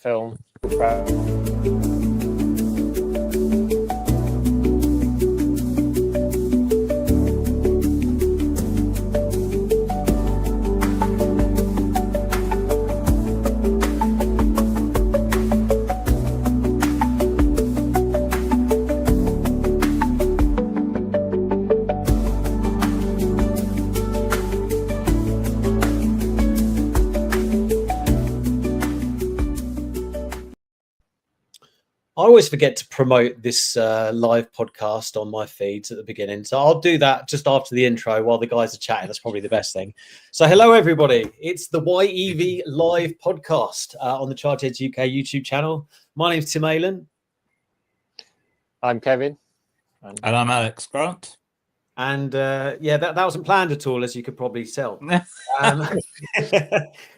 film. I always forget to promote this live podcast on my feeds at the beginning. So I'll do that just after the intro while the guys are chatting. That's probably the best thing. So hello, everybody. It's the YEV live podcast on the Chargeheads UK YouTube channel. My name's Tim Aylan. I'm Kevin. And I'm Alex Grant. And yeah, that wasn't planned at all, as you could probably tell.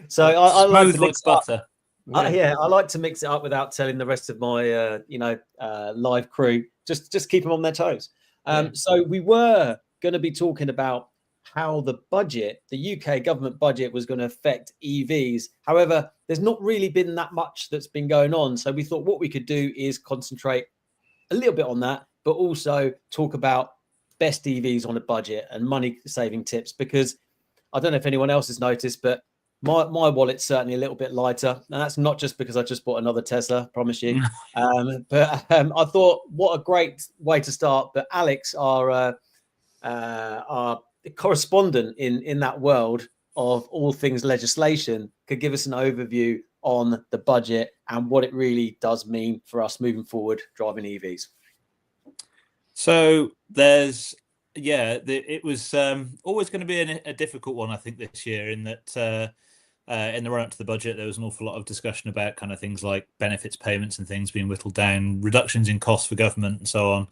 So I like to mix butter. Yeah, I like to mix it up without telling the rest of my, live crew. Just keep them on their toes. So we were going to be talking about how the UK government budget, was going to affect EVs. However, there's not really been that much that's been going on. So we thought what we could do is concentrate a little bit on that, but also talk about best EVs on a budget and money saving tips. Because I don't know if anyone else has noticed, but my wallet's certainly a little bit lighter, and that's not just because I just bought another Tesla, promise you. But I thought, what a great way to start. But Alex, our correspondent in that world of all things legislation, could give us an overview on the budget and what it really does mean for us moving forward driving EVs. So it was always going to be a difficult one, I think, this year, in that in the run-up to the budget, there was an awful lot of discussion about kind of things like benefits payments and things being whittled down, reductions in costs for government and so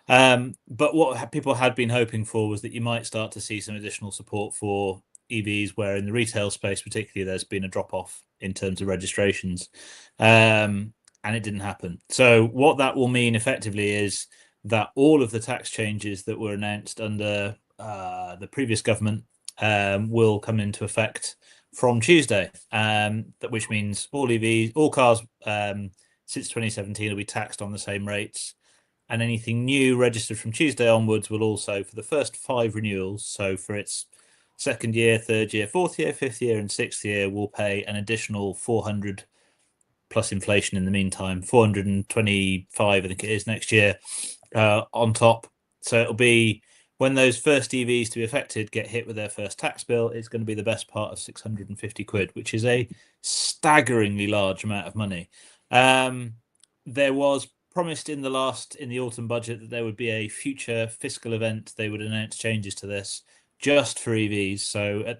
on. But what people had been hoping for was that you might start to see some additional support for EVs, where in the retail space particularly, there's been a drop-off in terms of registrations. And it didn't happen. So what that will mean effectively is that all of the tax changes that were announced under the previous government will come into effect from Tuesday, which means all cars since 2017 will be taxed on the same rates, and anything new registered from Tuesday onwards will also, for the first 5 renewals, so for its second year, third year, fourth year, fifth year and sixth year, will pay an additional 400 plus inflation in the meantime, 425 I think it is next year, on top. So it'll be, when those first EVs to be affected get hit with their first tax bill, it's going to be the best part of 650 quid, which is a staggeringly large amount of money. There was promised in the autumn budget that there would be a future fiscal event. They would announce changes to this just for EVs. So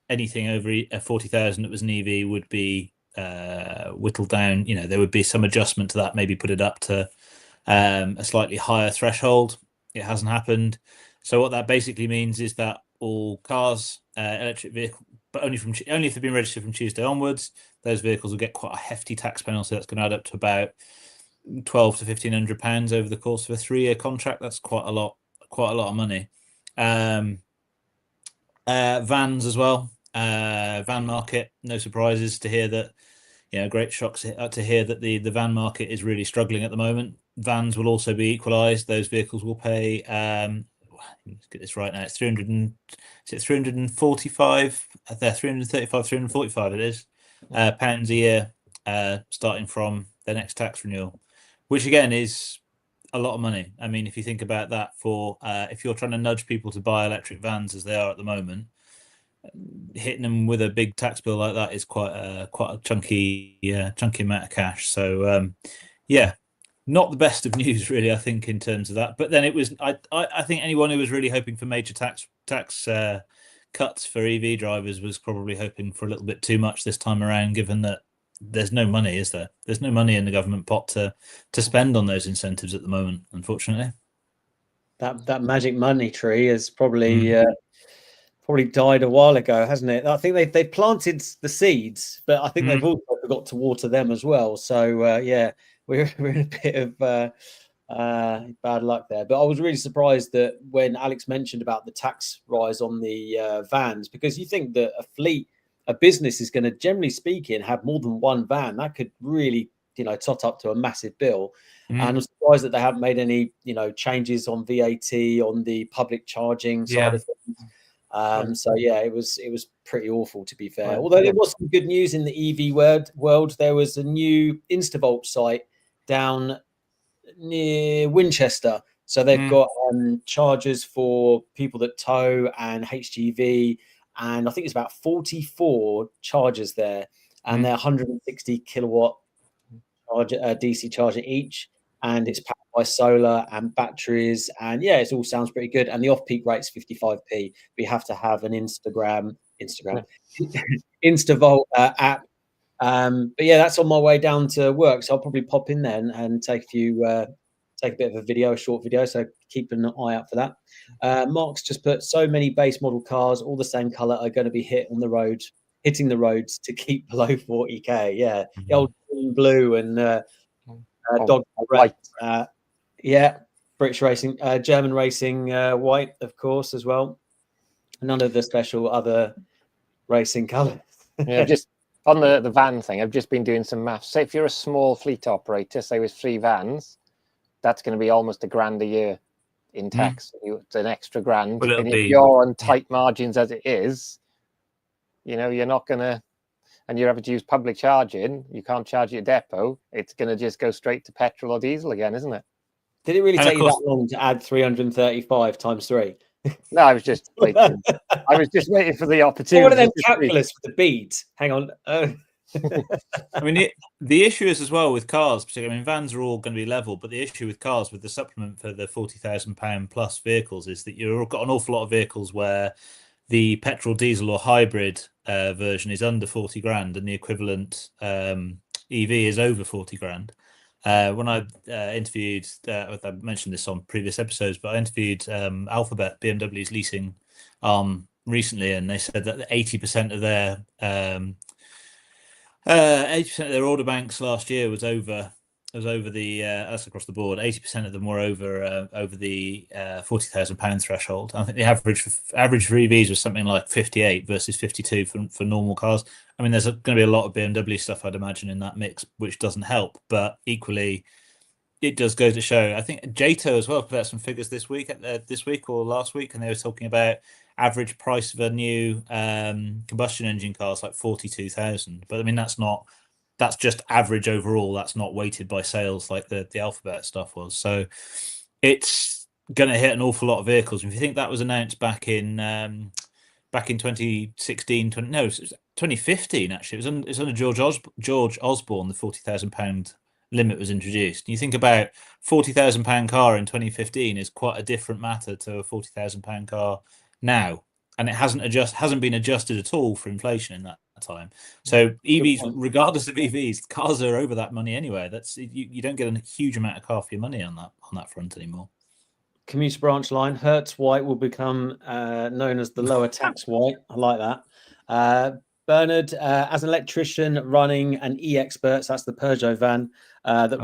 anything over 40,000 that was an EV would be whittled down. There would be some adjustment to that, maybe put it up to a slightly higher threshold. It hasn't happened. So what that basically means is that all cars, electric vehicles, but only if they've been registered from Tuesday onwards, those vehicles will get quite a hefty tax penalty. That's going to add up to about £1,200 to £1,500 over the course of a 3-year contract. That's quite a lot of money. Vans as well. Van market, no surprises to hear that. Great shocks to hear that the van market is really struggling at the moment. Vans will also be equalised. Those vehicles will pay, let's get this right now, it's 345, 345 it is, pounds a year, starting from the next tax renewal, which again is a lot of money. I mean, if you think about that, for if you're trying to nudge people to buy electric vans as they are at the moment, hitting them with a big tax bill like that is quite a chunky amount of cash. So not the best of news, really, I think, in terms of that. But then it was, I think anyone who was really hoping for major tax cuts for EV drivers was probably hoping for a little bit too much this time around, given that there's no money, is there? There's no money in the government pot to spend on those incentives at the moment, unfortunately. That magic money tree has probably died a while ago, hasn't it? I think they planted the seeds, but I think they've also forgot to water them as well. So we're in a bit of bad luck there. But I was really surprised that when Alex mentioned about the tax rise on the vans, because you think that a fleet a business is going to, generally speaking, have more than one van, that could really, tot up to a massive bill. And I'm surprised that they haven't made any, changes on VAT on the public charging side of things. So yeah, it was pretty awful, to be fair. Although there was some good news in the EV world. There was a new Instavolt site down near Winchester. So they've got chargers for people that tow and HGV, and I think it's about 44 chargers there, and they're 160 kilowatt charger, DC charger each, and it's powered by solar and batteries, and yeah, it all sounds pretty good. And the off-peak rate's 55p. We have to have an Instavolt app. But yeah, that's on my way down to work, so I'll probably pop in there and take a bit of a short video, so keep an eye out for that. Mark's just put, so many base model cars, all the same color, are going to be hitting the roads to keep below 40k. Yeah, the old green, blue and dog red. British racing, German racing, white, of course, as well. None of the special other racing colors. Just on the van thing, I've just been doing some maths. Say if you're a small fleet operator, say with 3 vans, that's going to be almost $1,000 a year in tax. It's an extra grand. And if you're on tight margins as it is, you're not going to, and you're having to use public charging, you can't charge your depot, it's going to just go straight to petrol or diesel again, isn't it? Did it really take you that long to add 335 times 3? No, I was just waiting. I was just waiting for the opportunity. What are them calculus with the beads? Hang on. I mean, the issue is as well with cars, particularly. I mean, vans are all going to be level, but the issue with cars, with the supplement for the £40,000 plus vehicles, is that you've got an awful lot of vehicles where the petrol, diesel, or hybrid version is under 40 grand, and the equivalent EV is over 40 grand. When I interviewed, I mentioned this on previous episodes, but I interviewed Alphabet, BMW's leasing arm, recently, and they said that 80% of their 80% of their order banks last year was over the that's across the board. 80% of them were over the £40,000 threshold. I think the average for EVs was something like 58 versus 52 for normal cars. I mean, there's going to be a lot of BMW stuff, I'd imagine, in that mix, which doesn't help. But equally, it does go to show. I think JATO as well put out some figures this week or last week, and they were talking about average price of a new combustion engine car is like 42,000. But I mean, that's just average overall. That's not weighted by sales like the Alphabet stuff was. So it's going to hit an awful lot of vehicles. If you think that was announced back in 2016, 2015 actually, it was under George Osborne, the £40,000 limit was introduced. And you think about £40,000 car in 2015 is quite a different matter to a £40,000 car now, and it hasn't been adjusted at all for inflation in that time. So EVs, regardless of EVs, cars are over that money anyway. That's you don't get a huge amount of car for your money on that front anymore. Commuter branch line, Hertz White will become known as the lower tax white. I like that. Bernard, as an electrician running an e-experts, that's the Peugeot van,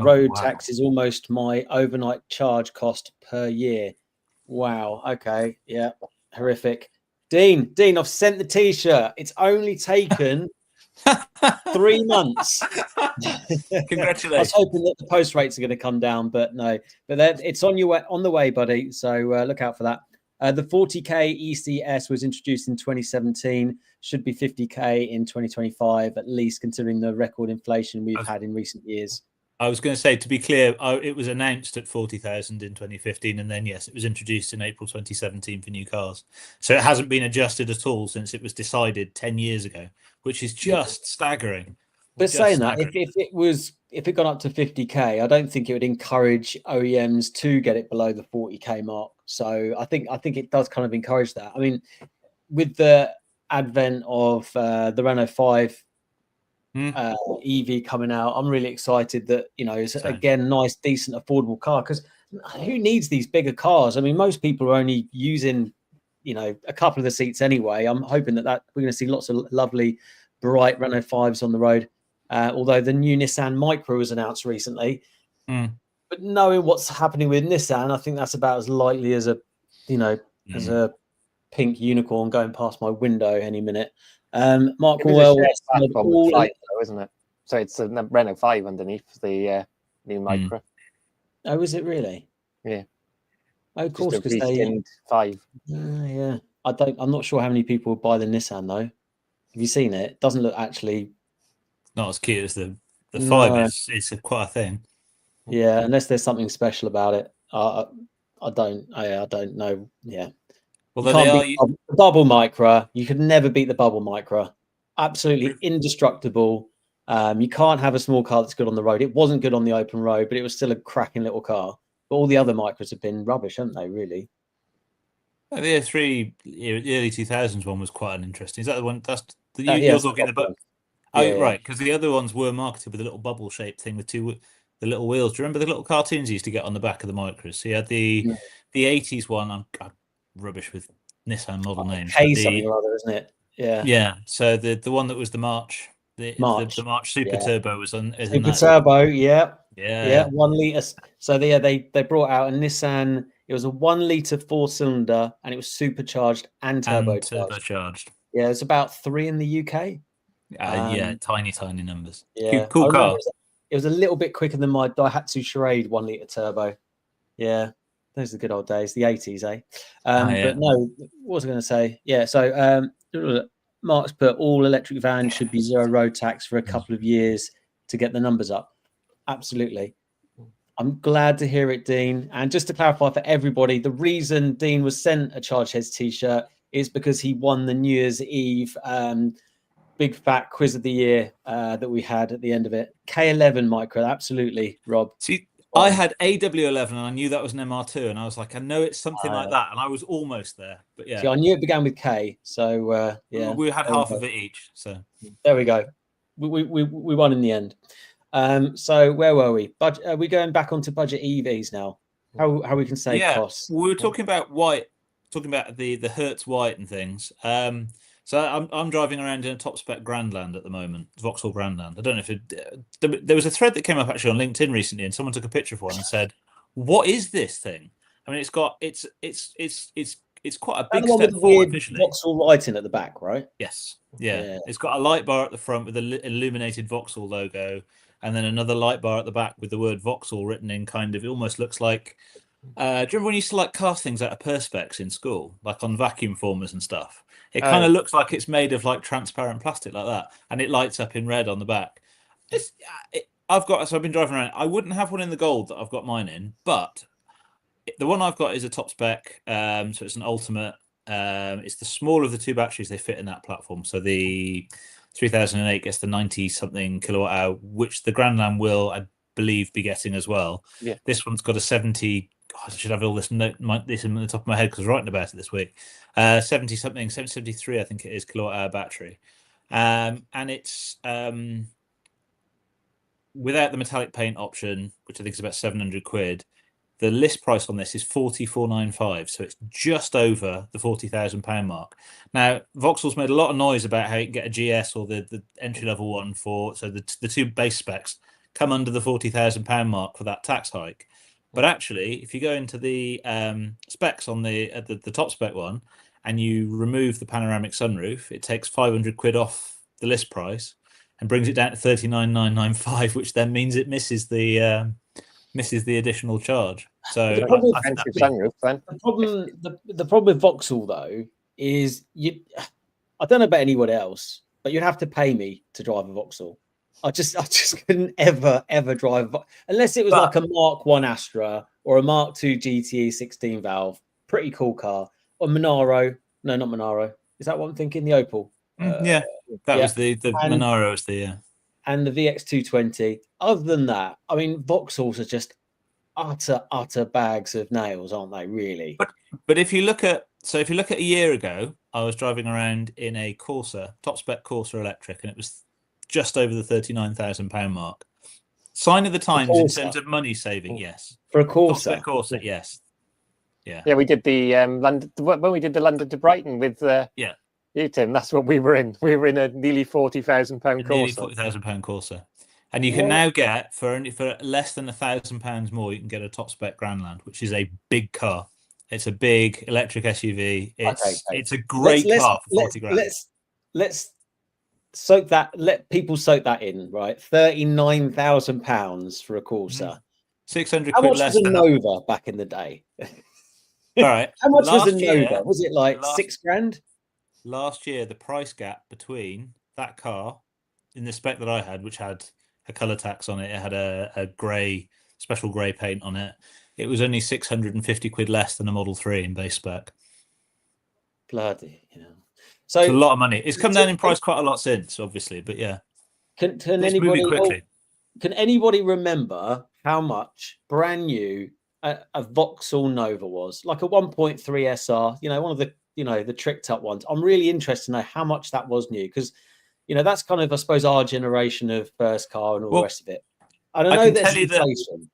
road tax is almost my overnight charge cost per year. Wow. Okay. Yeah. Horrific. Dean, I've sent the t-shirt. It's only taken 3 months. Congratulations. I was hoping that the post rates are going to come down, but no. But it's on the way, buddy. So look out for that. The 40k ECS was introduced in 2017. Should be 50k in 2025, at least, considering the record inflation we've had in recent years. I was going to say, to be clear, it was announced at 40,000 in 2015, and then yes, it was introduced in April 2017 for new cars. So it hasn't been adjusted at all since it was decided 10 years ago, which is just staggering. But saying that, if it got up to 50k, I don't think it would encourage OEMs to get it below the 40k mark. So I think it does kind of encourage that. I mean, with the advent of the Renault 5 EV coming out, I'm really excited that it's again nice, decent, affordable car, because who needs these bigger cars? I mean, most people are only using a couple of the seats anyway. I'm hoping that we're going to see lots of lovely bright Renault 5s on the road, although the new Nissan Micra was announced recently. But knowing what's happening with Nissan, I think that's about as likely as a pink unicorn going past my window any minute. Mark It was a Well, shared platform with 5, though, isn't it? So it's a Renault 5 underneath the new Micra. Oh, is it really? Yeah. Oh, of course, because they 5. Yeah. I'm not sure how many people would buy the Nissan though. Have you seen it? It doesn't look actually not as cute as the No. 5. It's quite a thing. Yeah, unless there's something special about it. I don't know. Yeah. Well, You can't beat the bubble Micra. You could never beat the bubble Micra. Absolutely indestructible. You can't have a small car that's good on the road. It wasn't good on the open road, but it was still a cracking little car. But all the other Micras have been rubbish, haven't they, really? The early 2000s one was quite an interesting. Is that the one? That's you're talking about. Oh, right, because the other ones were marketed with a little bubble-shaped thing with the little wheels. Do you remember the little cartoons you used to get on the back of the Micras? So you had the 80s one. I'm rubbish with Nissan model names. K something or other, isn't it? Yeah. Yeah. So the one that was the March, the March Super Turbo was on. Super Turbo, yeah. 1 litre. So they brought out a Nissan. It was a 1 litre 4-cylinder, and it was supercharged and turbocharged. Yeah, it's about 3 in the UK. Tiny numbers. Yeah, cool car. It was a little bit quicker than my Daihatsu Charade 1 litre turbo. Yeah, those are the good old days, the 80s, eh? But no, what was I going to say? Yeah, so Mark's put all electric vans should be 0 road tax for a couple of years to get the numbers up. Absolutely. I'm glad to hear it, Dean. And just to clarify for everybody, the reason Dean was sent a Chargeheads t-shirt is because he won the New Year's Eve big fat quiz of the year that we had at the end of it. K11 Micra, absolutely, Rob. See, I had AW11 and I knew that was an MR2, and I was like, I know it's something like that, and I was almost there. But yeah, see, I knew it began with K, so yeah, we had half of it each. So there we go. We won in the end. So where were we? Are we going back onto budget EVs now? How we can save costs? We were talking about white, talking about the Hertz white and things. So I'm driving around in a top spec Grandland at the moment, Vauxhall Grandland. I don't know if there was a thread that came up actually on LinkedIn recently, and someone took a picture of one and said, "What is this thing?" I mean, it's quite a big step forward visually. Vauxhall writing at the back, right? Yes, yeah. It's got a light bar at the front with the illuminated Vauxhall logo, and then another light bar at the back with the word Vauxhall written in kind of. It almost looks like. Do you remember when you used to like cast things out of perspex in school, like on vacuum formers and stuff? It kind of looks like it's made of like transparent plastic like that, and it lights up in red on the back. I've been driving around. I wouldn't have one in the gold that I've got mine in, but the one I've got is a top spec. So it's an ultimate. It's the smaller of the 2 batteries they fit in that platform. So the 3008 gets the 90-something kilowatt hour, which the Grandland will, I believe, be getting as well. Yeah. This one's got a 70. God, I should have all this in the top of my head because I was writing about it this week. 70-something, 773, I think it is, kilowatt hour battery. And it's without the metallic paint option, which I think is about 700 quid. The list price on this is 4495, so it's just over the £40,000 mark. Now, Vauxhall's made a lot of noise about how you can get a GS or the entry-level one so the 2 base specs come under the £40,000 mark for that tax hike. But actually, if you go into the specs on the top spec one and you remove the panoramic sunroof, it takes 500 quid off the list price and brings it down to 39,995, which then means it misses the additional charge. So the problem with Vauxhall though is I don't know about anyone else, but you'd have to pay me to drive a Vauxhall. I just couldn't ever drive unless it was like a Mark 1 Astra or a Mark 2 GTE 16 valve. Pretty cool car. Or Monaro. No, not Monaro. Is that what I'm thinking? The Opel. That was the Monaro was the and the VX220. Other than that, I mean, Vauxhalls are just utter bags of nails, aren't they? Really. But if you look at a year ago, I was driving around in a Corsa, top spec Corsa electric, and it was just over the £39,000 mark. Sign of the times in terms of money saving, yes. For a Corsa, yes. Yeah, we did the London when we did the London to Brighton with you, Tim. That's what we were in. We were in a nearly £40,000 Corsa. Nearly £40,000 Corsa, and you can now get for less than £1,000 more, you can get a top spec Grandland, which is a big car. It's a big electric SUV. It's a great car for 40 grand. Let's soak that. Let people soak that in. Right, £39,000 for a Corsa. 600 How quid much less was a than Nova back in the day? All right. How much was a Last year, Nova? Was it like £6,000? Last year, the price gap between that car in the spec that I had, which had a color tax on it, it had a grey, special grey paint on it. It was only 650 quid less than a Model 3 in base spec. Bloody, So it's a lot of money. It's come down in price quite a lot since, obviously, but yeah. Can anybody can anybody remember how much brand new a Vauxhall Nova was? Like a 1.3 SR, one of the the tricked up ones. I'm really interested to know how much that was new, because that's kind of, I suppose, our generation of first car and all the rest of it. I don't know. There's inflation.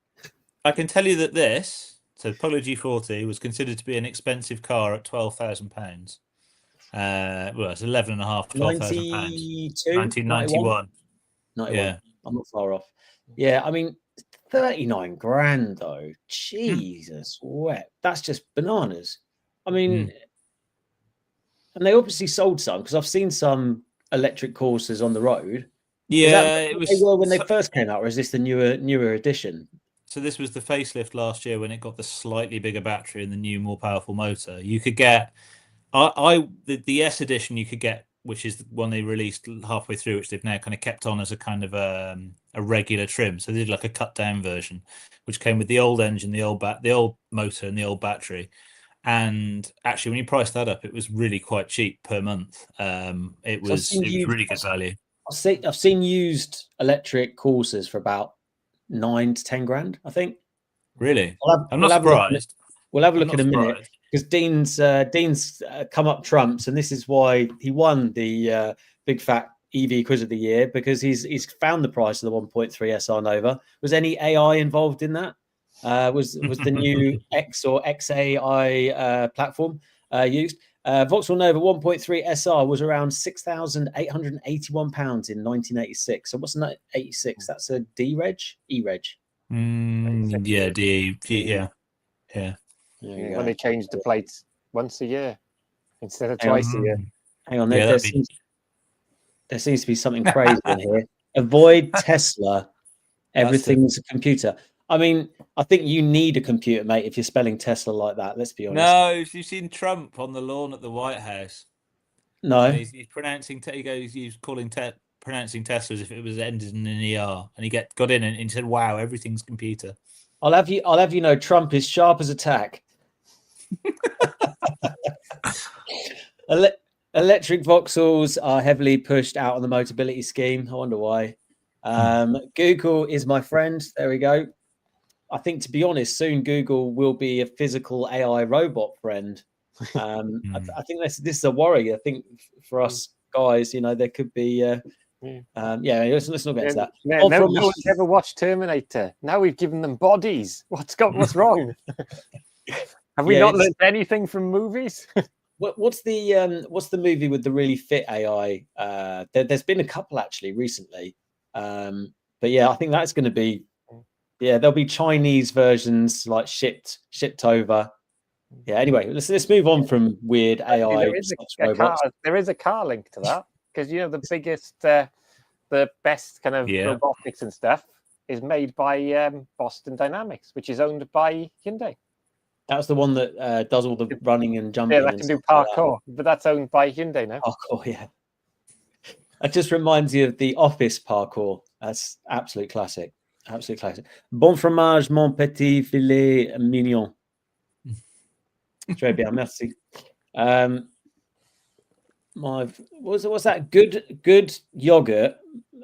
I can tell you that this, so Polo G40 was considered to be an expensive car at £12,000. Well, it's 11,500, £12,000. 1991. 91. Yeah, I'm not far off. Yeah, I mean, 39 grand though. Jesus, wet. That's just bananas. I mean, and they obviously sold some, because I've seen some electric Corsas on the road. Yeah, it was. They were when they first came out, or is this the newer edition? So this was the facelift last year when it got the slightly bigger battery and the new, more powerful motor. You could get, the S edition you could get, which is the one they released halfway through, which they've now kind of kept on as a kind of a regular trim. So they did like a cut down version, which came with the old engine, the old motor, and the old battery. And actually, when you price that up, it was really quite cheap per month. It was really good value. I've seen used electric Corsas for about 9 to 10 grand, I think. Really? I'm not surprised. We'll have a look in a minute, because Dean's come up trumps, and this is why he won the Big Fat EV Quiz of the Year, because he's found the price of the 1.3 SR Nova. Was any AI involved in that? Was the new X or XAI platform used? Vauxhall Nova 1.3 SR was around £6,881 in 1986. So what's 86? That's a D-Reg? E-Reg? Yeah, yeah. When they changed the plates once a year instead of twice a year. Hang on, there seems to be something crazy in here. Avoid Tesla. Everything's a computer. I mean, I think you need a computer, mate, if you're spelling Tesla like that. Let's be honest. No, you've seen Trump on the lawn at the White House. No, he's pronouncing. He's pronouncing Tesla as if it was ended in an ER, and he got in and he said, "Wow, everything's computer." I'll have you know, Trump is sharp as a tack. Electric Vauxhalls are heavily pushed out on the Motability scheme. I wonder why. Google is my friend. There we go. I think, to be honest, soon Google will be a physical AI robot friend. I think this is a worry. I think for us guys, there could be. Let's not get into that. No one's ever watched Terminator. Now we've given them bodies. What's wrong? Have we not learned anything from movies? What's the movie with the really fit AI? There's been a couple actually recently, but yeah, I think that's going to be. Yeah, there'll be Chinese versions like shipped over. Yeah. Anyway, let's move on from weird AI. There is a car link to that, because the biggest, the best kind of robotics and stuff is made by Boston Dynamics, which is owned by Hyundai. That's the one that does all the running and jumping. Yeah, that can do parkour, but that's owned by Hyundai now. Parkour, yeah. It just reminds you of the Office parkour. That's absolute classic. Absolute classic. Bon fromage, mon petit filet mignon. Très bien, merci. What's that? Good yogurt.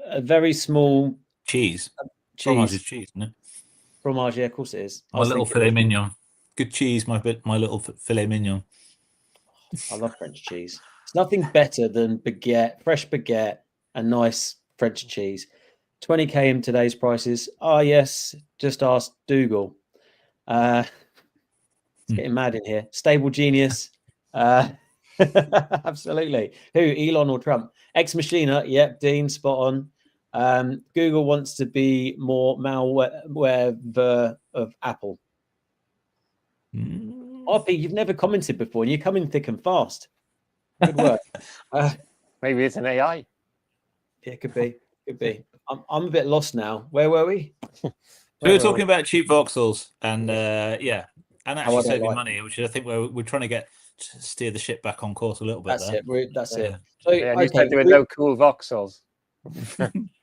A very small cheese. Fromage is cheese, isn't it? Fromage, yeah, of course it is. My little filet mignon. Good cheese, my little filet mignon. I love French cheese. It's nothing better than fresh baguette, and nice French cheese. 20k in today's prices. Oh yes, just ask Dougal. It's getting mad in here. Stable genius. Absolutely. Who? Elon or Trump? Ex Machina. Yep. Dean, spot on. Google wants to be more malware of Apple. RP, you've never commented before, and you come in thick and fast. Good work. Maybe it's an AI. It could be. I'm a bit lost now. Where were we? So we were talking about cheap Vauxhalls and and actually saving money, which I think we're trying to steer the ship back on course a little bit. That's it. So you said there were no cool Vauxhalls.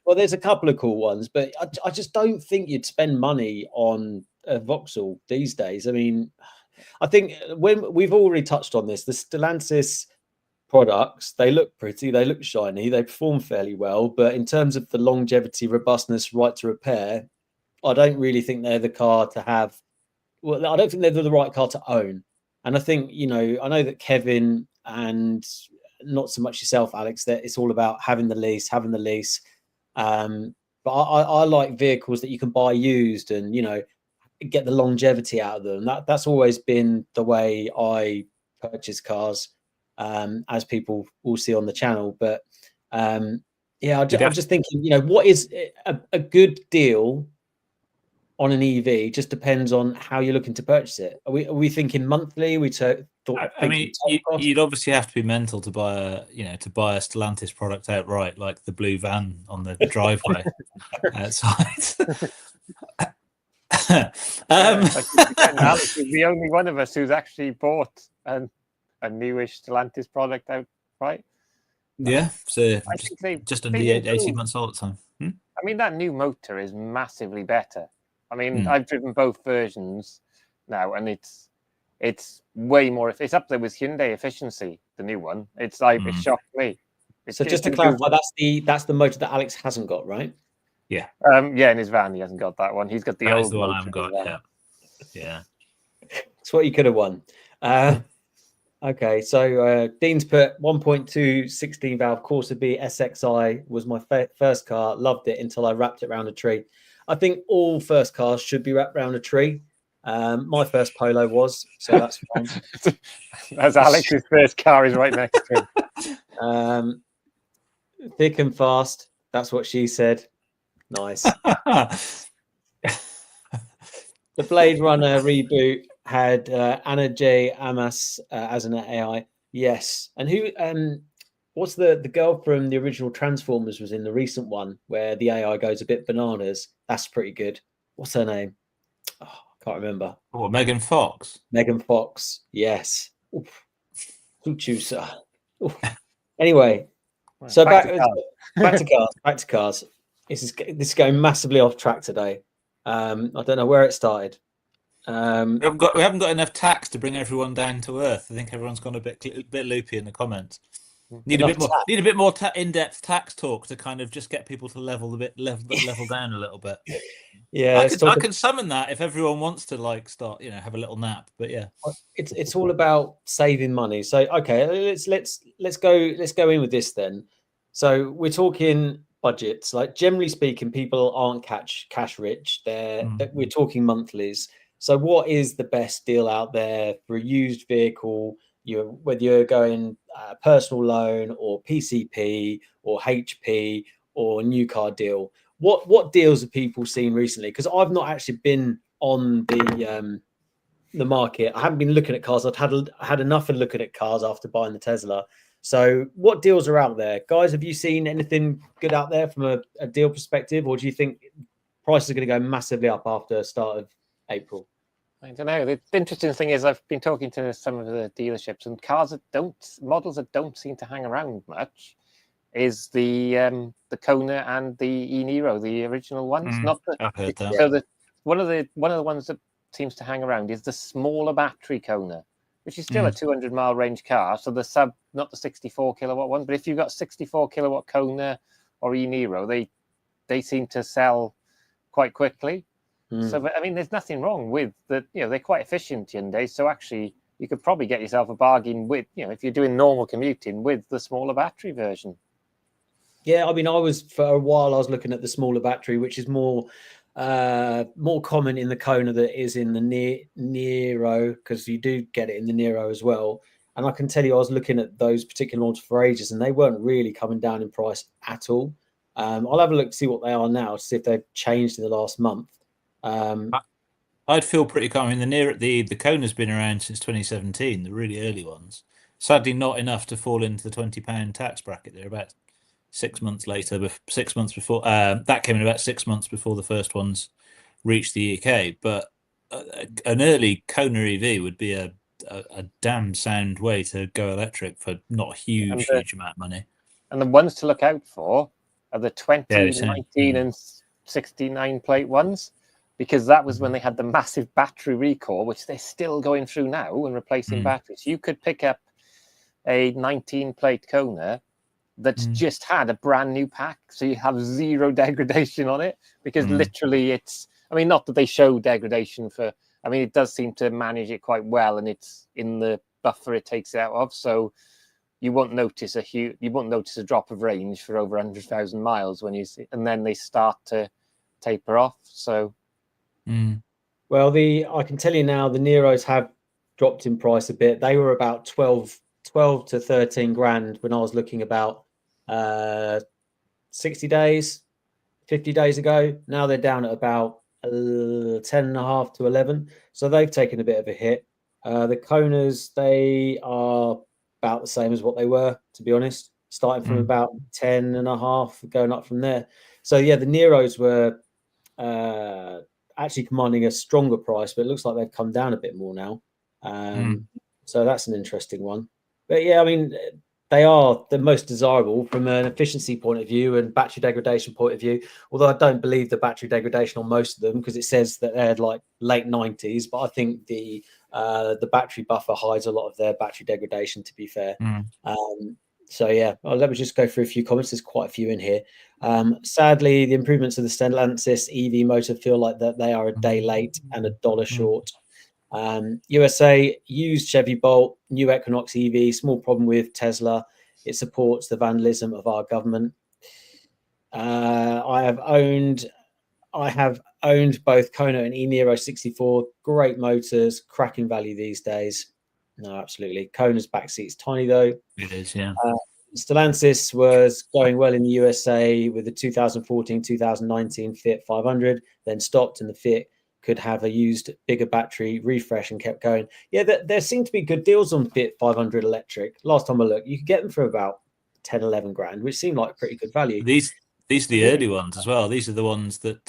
Well, there's a couple of cool ones, but I just don't think you'd spend money on a Vauxhall these days. I mean, I think when we've already touched on this, the Stellantis products, they look pretty, they look shiny, they perform fairly well, but in terms of the longevity, robustness, right to repair, I don't really think they're the car to have. Well, I don't think they're the right car to own. And I think, I know that Kevin and not so much yourself, Alex, that it's all about having the lease. But I like vehicles that you can buy used and, get the longevity out of them. That's always been the way I purchase cars, as people will see on the channel. But I'm just thinking, what is a good deal on an EV? Just depends on how you're looking to purchase it. Are we thinking monthly? I mean, you'd obviously have to be mental to buy a Stellantis product outright, like the blue van on the driveway outside. Alex is the only one of us who's actually bought a newish Stellantis product outright. Yeah, so just under 18 months old at the time. I mean, that new motor is massively better. I mean, I've driven both versions now, and it's way more. It's up there with Hyundai efficiency. The new one, it shocked me. So just to clarify, that's the motor that Alex hasn't got, right? Yeah. In his van, he hasn't got that one. He's got the old one motor. I haven't got. Yeah. It's what you could have won. Okay, so Dean's put 1.2 16 valve Corsa B SXI was my first car. Loved it until I wrapped it around a tree. I think all first cars should be wrapped around a tree. My first Polo was, so that's fine. As Alex's first car is right next to him. Thick and fast. That's what she said. Nice. The Blade Runner reboot had Anna J. Amas as an AI. Yes. And who? What's the girl from the original Transformers was in the recent one where the AI goes a bit bananas? That's pretty good. What's her name? Oh, I can't remember. Oh, Megan Fox. Megan Fox. Yes. Anyway, so back to cars. This is going massively off track today. I don't know where it started. We haven't got enough tax to bring everyone down to earth. I think everyone's gone a bit loopy in the comments. Need a bit more in-depth tax talk to kind of just get people to level down a little bit. Yeah, I can summon that if everyone wants to start, have a little nap. But yeah, it's all about saving money. So okay, let's go in with this then. So we're talking budgets. Like generally speaking, people aren't cash rich. We're talking monthlies. So what is the best deal out there for a used vehicle? Whether you're going personal loan or PCP or HP or new car deal, what deals have people seen recently? Because I've not actually been on the market. I haven't been looking at cars. I've had enough of looking at cars after buying the Tesla. So what deals are out there, guys? Have you seen anything good out there from a deal perspective, or do you think prices are going to go massively up after the start of April? I don't know. The interesting thing is I've been talking to some of the dealerships, and models that don't seem to hang around much is the Kona and the e-Niro, the original ones. I've heard that. So one of the ones that seems to hang around is the smaller battery Kona, which is still a 200-mile range car. So the not the 64 kilowatt one, but if you've got 64 kilowatt Kona or e-Niro, they seem to sell quite quickly. So, I mean, there's nothing wrong with that. They're quite efficient Hyundai. So actually, you could probably get yourself a bargain with, if you're doing normal commuting with the smaller battery version. Yeah, I mean, for a while I was looking at the smaller battery, which is more common in the Kona than it is in the Niro, because you do get it in the Niro as well. And I can tell you, I was looking at those particular ones for ages, and they weren't really coming down in price at all. I'll have a look to see what they are now, to see if they've changed in the last month. I'd feel pretty calm. I mean, the Kona's been around since 2017, the really early ones. Sadly, not enough to fall into the £20 tax bracket. They're about 6 months later, 6 months before that came in about 6 months before the first ones reached the UK. But an early Kona EV would be a damn sound way to go electric for not a huge amount of money. And the ones to look out for are the 2019 and 69 plate ones, because that was when they had the massive battery recall, which they're still going through now and replacing batteries. You could pick up a 19 plate Kona that's just had a brand new pack, so you have zero degradation on it, because literally it's, I mean, not that they show degradation for, I mean, it does seem to manage it quite well, and it's in the buffer it takes it out of, so you won't notice a drop of range for over 100,000 miles when you see, and then they start to taper off. So, well, I can tell you now, the Neros have dropped in price a bit. They were about 12 to 13 grand when I was looking about 60 days, 50 days ago. Now they're down at about 10.5 to 11. So they've taken a bit of a hit. The Konas, they are about the same as what they were, to be honest, starting from about 10.5, going up from there. So yeah, the Neros were actually commanding a stronger price, but it looks like they've come down a bit more now. So that's an interesting one. But yeah, I mean, they are the most desirable from an efficiency point of view and battery degradation point of view. Although I don't believe the battery degradation on most of them, because it says that they're like late 90s. But I think the battery buffer hides a lot of their battery degradation, to be fair. So yeah, let me just go through a few comments. There's quite a few in here. Sadly, the improvements of the Stellantis EV motor feel like that they are a day late and $1 short. USA used Chevy Bolt, new Equinox EV, small problem with Tesla. It supports the vandalism of our government. I have owned both Kona and e-Niro 64. Great motors, cracking value these days. No, absolutely. Kona's backseat's tiny though. It is, yeah. Stellantis was going well in the USA with the 2014-2019 Fiat 500, then stopped, and the Fiat could have a used bigger battery refresh and kept going. Yeah, there seem to be good deals on Fiat 500 electric. Last time I looked, you could get them for about 10, 11 grand, which seemed like pretty good value. These are the early ones as well. These are the ones that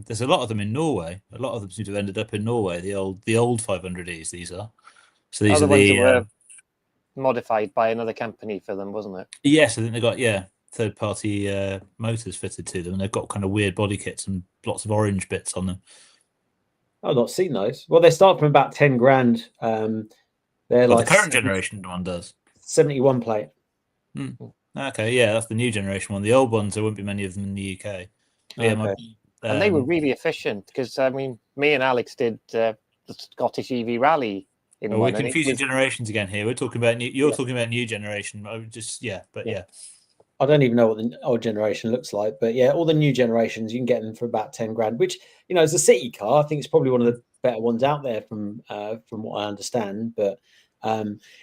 there's a lot of them in Norway. A lot of them seem to have ended up in Norway. The old 500Es. These are. So these are the ones that were modified by another company for them, wasn't it? Yes, I think they got third-party motors fitted to them, and they've got kind of weird body kits and lots of orange bits on them. I've not seen those. Well, they start from about 10 grand. They're like the current generation one does 71 plate. Okay, yeah, that's the new generation one. The old ones, there wouldn't be many of them in the UK. Okay. And they were really efficient, because I mean, me and Alex did the Scottish EV Rally. We're confusing generations again here. We're talking about you're talking about new generation. I don't even know what the old generation looks like, but yeah, all the new generations you can get them for about 10 grand, which, you know, as a city car, I think it's probably one of the better ones out there from what I understand. But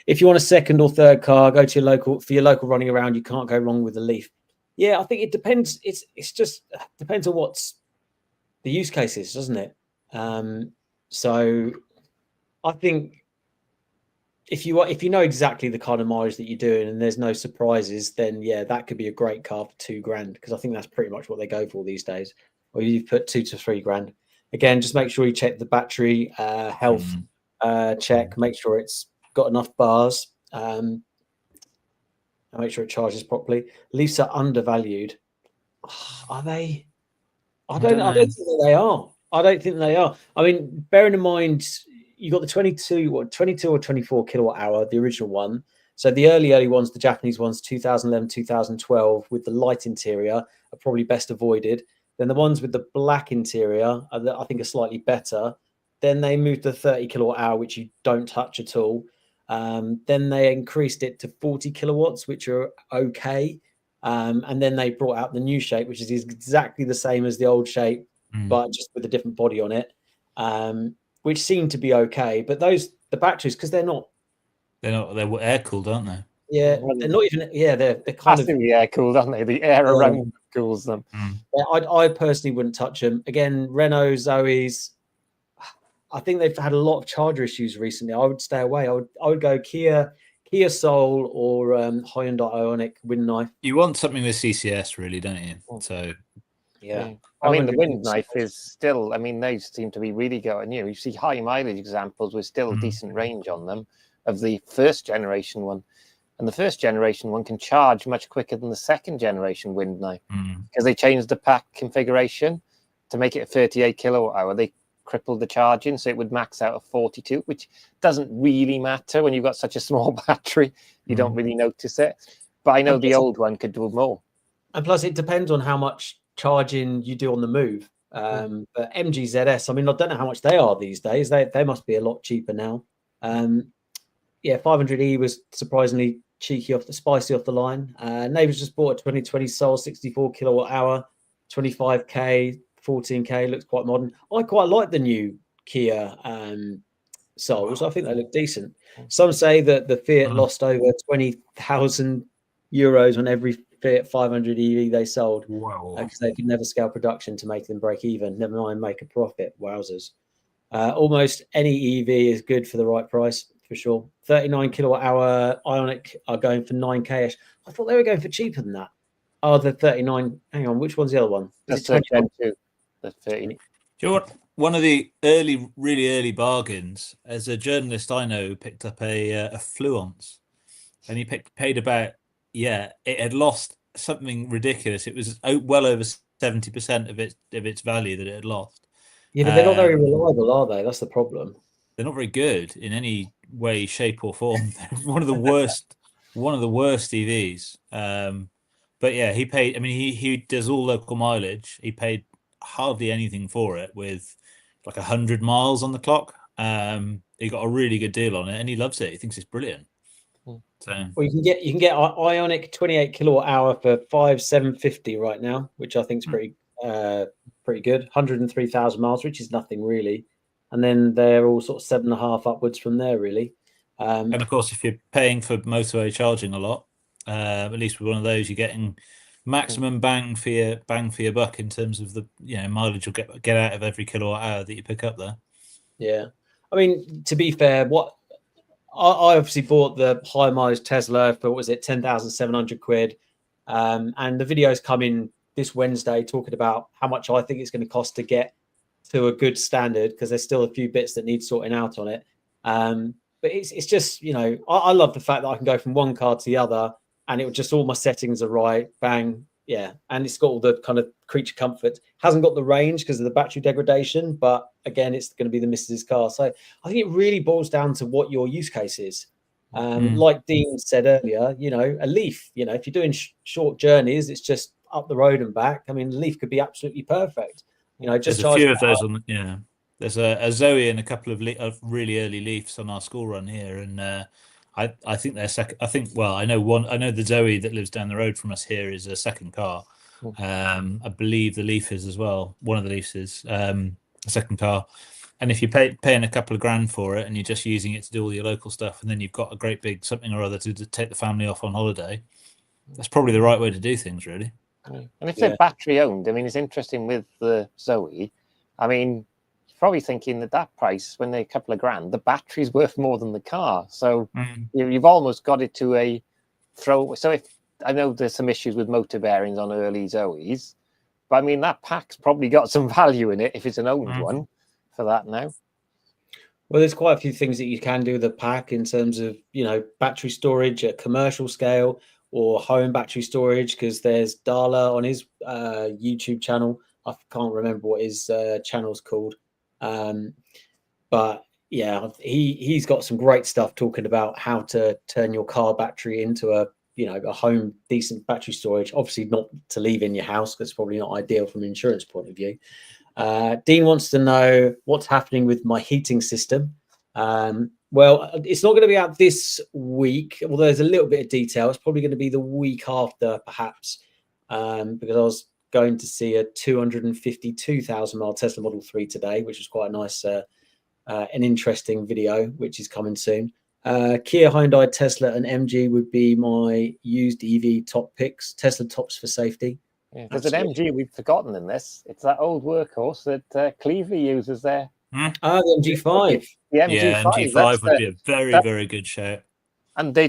if you want a second or third car, go to your local running around. You can't go wrong with a Leaf. Yeah, I think it depends. It's just depends on what's the use case is, doesn't it? So I think if you know exactly the kind of mileage that you're doing and there's no surprises, then yeah, that could be a great car for 2 grand, because I think that's pretty much what they go for these days. Or you put 2 to 3 grand. Again, just make sure you check the battery health check. Make sure it's got enough bars. And make sure it charges properly. Leafs are undervalued. Are they? I don't think they are. I don't think they are. I mean, bearing in mind, you got the 22 or 24 kilowatt hour, the original one. So the early ones, the Japanese ones, 2011, 2012, with the light interior are probably best avoided. Then the ones with the black interior, I think, are slightly better. Then they moved to 30 kilowatt hour, which you don't touch at all. Then they increased it to 40 kilowatts, which are okay. And then they brought out the new shape, which is exactly the same as the old shape, but just with a different body on it. Which seem to be okay, but the batteries, because they're air cooled, aren't they? Yeah, they're not even. Yeah, they're kind of air cooled, aren't they? The air around them cools them. Yeah, I personally wouldn't touch them. Again, Renault Zoes, I think they've had a lot of charger issues recently. I would stay away. I would go Kia Kia Soul or Hyundai Ioniq wind knife. You want something with CCS, really, don't you? So, yeah. I mean, the wind knife is still, I mean, they seem to be really going, you see high mileage examples with still decent range on them of the first generation one. And the first generation one can charge much quicker than the second generation wind knife because they changed the pack configuration to make it a 38 kilowatt hour. They crippled the charging, so it would max out at 42, which doesn't really matter when you've got such a small battery. You don't really notice it. But I know the old one could do more. And plus, it depends on how much charging you do on the move. But MGZS, I mean, I don't know how much they are these days. They must be a lot cheaper now. 500E was surprisingly spicy off the line. Neighbours just bought a 2020 Soul 64 kilowatt hour, 25k, 14k, looks quite modern. I quite like the new Kia Souls. I think they look decent. Some say that the Fiat lost over 20,000 euros on every Fiat 500 EV they sold because they could never scale production to make them break even, never mind make a profit. Wowzers. Almost any EV is good for the right price, for sure. 39 kilowatt hour Ioniq are going for 9k-ish. I thought they were going for cheaper than that. Oh, the 39. Hang on, which one's the other one? That's the 22. The 30. Do you know what? One of the really early bargains, as a journalist I know, picked up a Fluence, and he paid about, it had lost something ridiculous. It was well over 70% of its value that it had lost. Yeah, but they're not very reliable, are they? That's the problem. They're not very good in any way, shape, or form. They're one of the worst EVs. But yeah, he paid. I mean, he does all local mileage. He paid hardly anything for it, with like 100 miles on the clock. He got a really good deal on it, and he loves it. He thinks it's brilliant. So, well, you can get Ioniq 28 kilowatt hour for 5,750 right now, which I think is pretty good. 103,000 miles, which is nothing really. And then they're all sort of 7.5 upwards from there, really. And of course, if you're paying for motorway charging a lot, at least with one of those, you're getting maximum bang for your buck in terms of the mileage you'll get out of every kilowatt hour that you pick up there. Yeah, I mean, to be fair, I obviously bought the high mileage Tesla for, what was it, 10,700 quid, and the video's coming this Wednesday talking about how much I think it's going to cost to get to a good standard, because there's still a few bits that need sorting out on it. But it's just, I love the fact that I can go from one car to the other, and it was just all my settings are right, bang, and it's got all the kind of creature comfort. Hasn't got the range because of the battery degradation, but again, it's going to be the missus's car. So I think it really boils down to what your use case is. Like Dean said earlier, a Leaf, if you're doing short journeys, it's just up the road and back. I mean, the Leaf could be absolutely perfect. Just there's a few of those on. There's a Zoe and a couple of really early Leafs on our school run here, and I think they're second. I know one. I know the Zoe that lives down the road from us here is a second car. I believe the Leaf is as well. One of the Leafs is a second car. And if you're paying a couple of grand for it, and you're just using it to do all your local stuff, and then you've got a great big something or other to take the family off on holiday, that's probably the right way to do things, really. And if they're battery owned, I mean, it's interesting with the Zoe. I mean, you're probably thinking that price, when they're a couple of grand, the battery's worth more than the car. So you've almost got it to a throw. So if I know there's some issues with motor bearings on early Zoes, but I mean, that pack's probably got some value in it if it's an owned one for that now. Well, there's quite a few things that you can do with the pack in terms of, battery storage at commercial scale or home battery storage, because there's Dala on his YouTube channel. I can't remember what his channel's called. But yeah, he's got some great stuff talking about how to turn your car battery into a home decent battery storage. Obviously not to leave in your house, because it's probably not ideal from an insurance point of view. Dean wants to know what's happening with my heating system. Well, it's not going to be out this week, although there's a little bit of detail. It's probably going to be the week after, perhaps, because I was going to see a 252,000 mile Tesla Model 3 today, which was quite a nice, an interesting video, which is coming soon. Kia, Hyundai, Tesla, and MG would be my used EV top picks. Tesla tops for safety. Yeah, there's an MG we've forgotten in this. It's that old workhorse that Cleveland uses there. The MG5. The MG5. MG5 would be a very, very good shout. And they,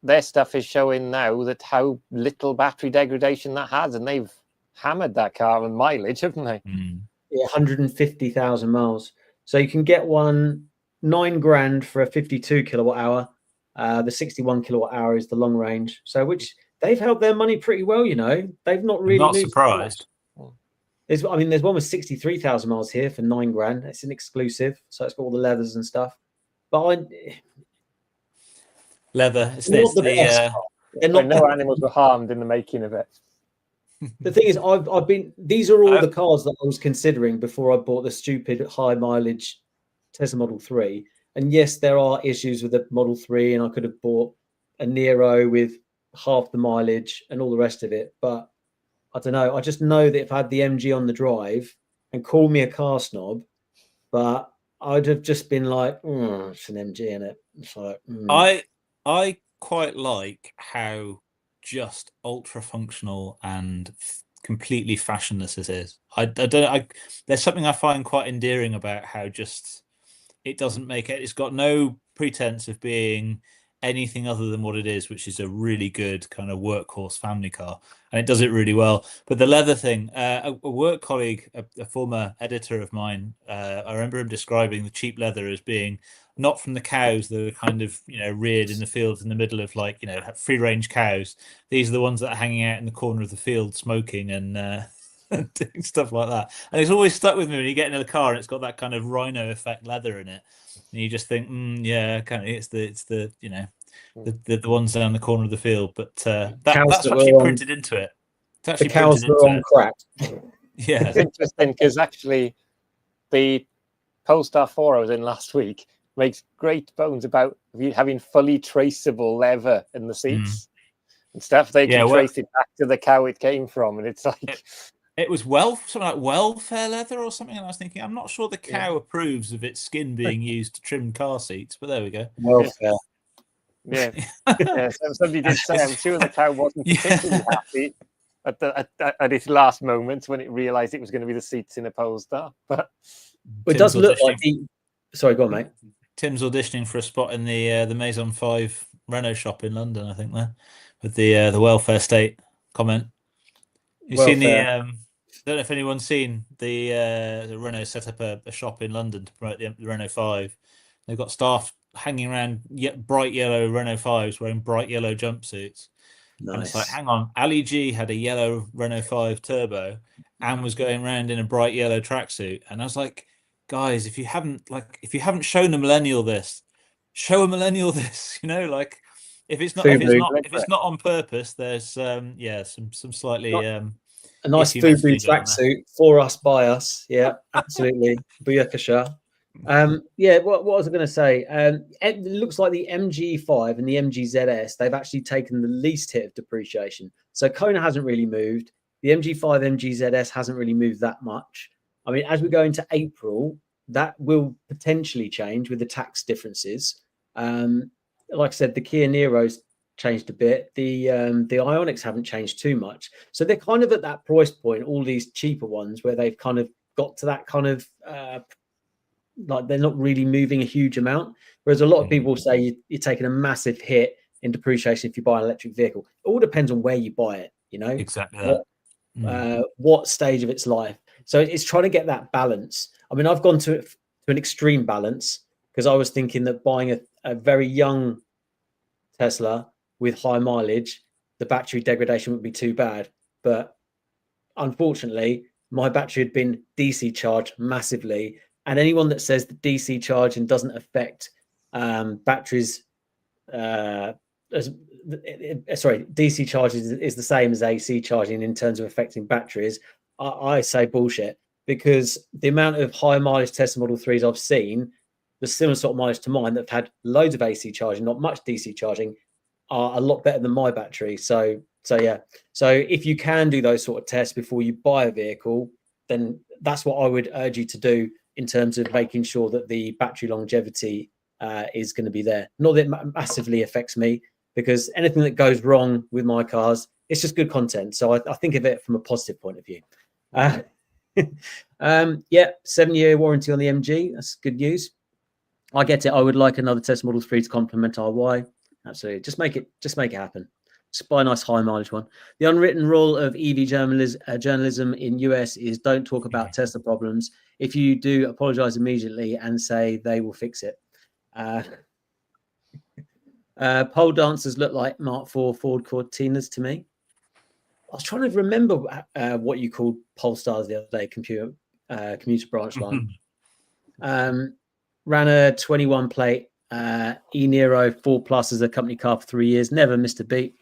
their stuff is showing now that how little battery degradation that has, and they've hammered that car on mileage, haven't they? Yeah, 150,000 miles. So you can get one $9,000 for a 52 kilowatt hour. The 61 kilowatt hour is the long range. So which they've held their money pretty well, you know. They've not really. I'm not surprised. There's one with 63,000 miles here for $9,000. It's an exclusive, so it's got all the leathers and stuff. But leather. No animals were harmed in the making of it. The thing is, I've been. These are all the cars that I was considering before I bought the stupid high mileage Tesla Model 3. And yes, there are issues with the Model 3, and I could have bought a Nero with half the mileage and all the rest of it. But I don't know. I just know that if I had the MG on the drive, and call me a car snob, but I'd have just been like, it's an MG in it. It's like, I quite like how just ultra functional and completely fashionless it is. There's something I find quite endearing about how just it doesn't make it. It's got no pretense of being anything other than what it is, which is a really good kind of workhorse family car, and it does it really well. But the leather thing, a work colleague, a former editor of mine, I remember him describing the cheap leather as being not from the cows that are kind of, reared in the fields in the middle of free range cows. These are the ones that are hanging out in the corner of the field smoking and doing stuff like that. And it's always stuck with me when you get into the car and it's got that kind of rhino effect leather in it, and you just think, yeah, kind of, it's the ones down the corner of the field. But that's actually printed into it. It's actually the cows are on crack. Yeah, it's interesting because actually the Polestar 4 I was in last week makes great bones about having fully traceable leather in the seats and stuff. They can trace it back to the cow it came from, and it's like it was something like welfare leather or something. And I was thinking, I'm not sure the cow approves of its skin being used to trim car seats, but there we go. Welfare. Yeah. So somebody did say, I'm sure the cow wasn't particularly happy at its last moments when it realised it was going to be the seats in a Polestar. But it does look like sorry, go on, mate. Tim's auditioning for a spot in the Maison 5 Renault shop in London, I think, there, with the welfare state comment. You've seen the I don't know if anyone's seen the Renault set up a shop in London to promote the Renault 5. They've got staff hanging around bright yellow Renault 5s wearing bright yellow jumpsuits. Nice. And it's like, hang on, Ali G had a yellow Renault 5 turbo and was going around in a bright yellow tracksuit. And I was like, guys, if you haven't shown a millennial this, show a millennial this. If it's not on purpose, there's some slightly a nice FUBU tracksuit for us by us. Yeah, absolutely. Booyakasha. What was I going to say? It looks like the MG5 and the MG ZS, they've actually taken the least hit of depreciation. So Kona hasn't really moved. The MG5, MG ZS hasn't really moved that much. I mean, as we go into April, that will potentially change with the tax differences. Like I said, the Kia Niro's changed a bit. The Ioniqs haven't changed too much. So they're kind of at that price point, all these cheaper ones, where they've kind of got to that kind of like they're not really moving a huge amount. Whereas a lot of people say you're taking a massive hit in depreciation if you buy an electric vehicle. It all depends on where you buy it, Exactly. What stage of its life. So it's trying to get that balance. I mean, I've gone to an extreme balance because I was thinking that buying a very young Tesla with high mileage, the battery degradation wouldn't be too bad. But unfortunately, my battery had been DC charged massively. And anyone that says that DC charging doesn't affect batteries, DC charging is the same as AC charging in terms of affecting batteries, I say bullshit, because the amount of high mileage Tesla Model 3s I've seen, the similar sort of mileage to mine that have had loads of AC charging, not much DC charging, are a lot better than my battery. So if you can do those sort of tests before you buy a vehicle, then that's what I would urge you to do in terms of making sure that the battery longevity is going to be there. Not that it massively affects me, because anything that goes wrong with my cars, it's just good content. So I think of it from a positive point of view. 7-year warranty on the MG. That's good news. I get it. I would like another Tesla Model 3 to complement our Y. Absolutely. Just make it happen. Just buy a nice high mileage one. The unwritten rule of EV journalism in US is don't talk about Tesla problems. If you do, apologize immediately and say they will fix it. Pole dancers look like Mark IV Ford Cortinas to me. I was trying to remember what you called Polestars the other day, commuter branch line. Ran a 21 plate E-Nero 4 Plus as a company car for 3 years. Never missed a beat.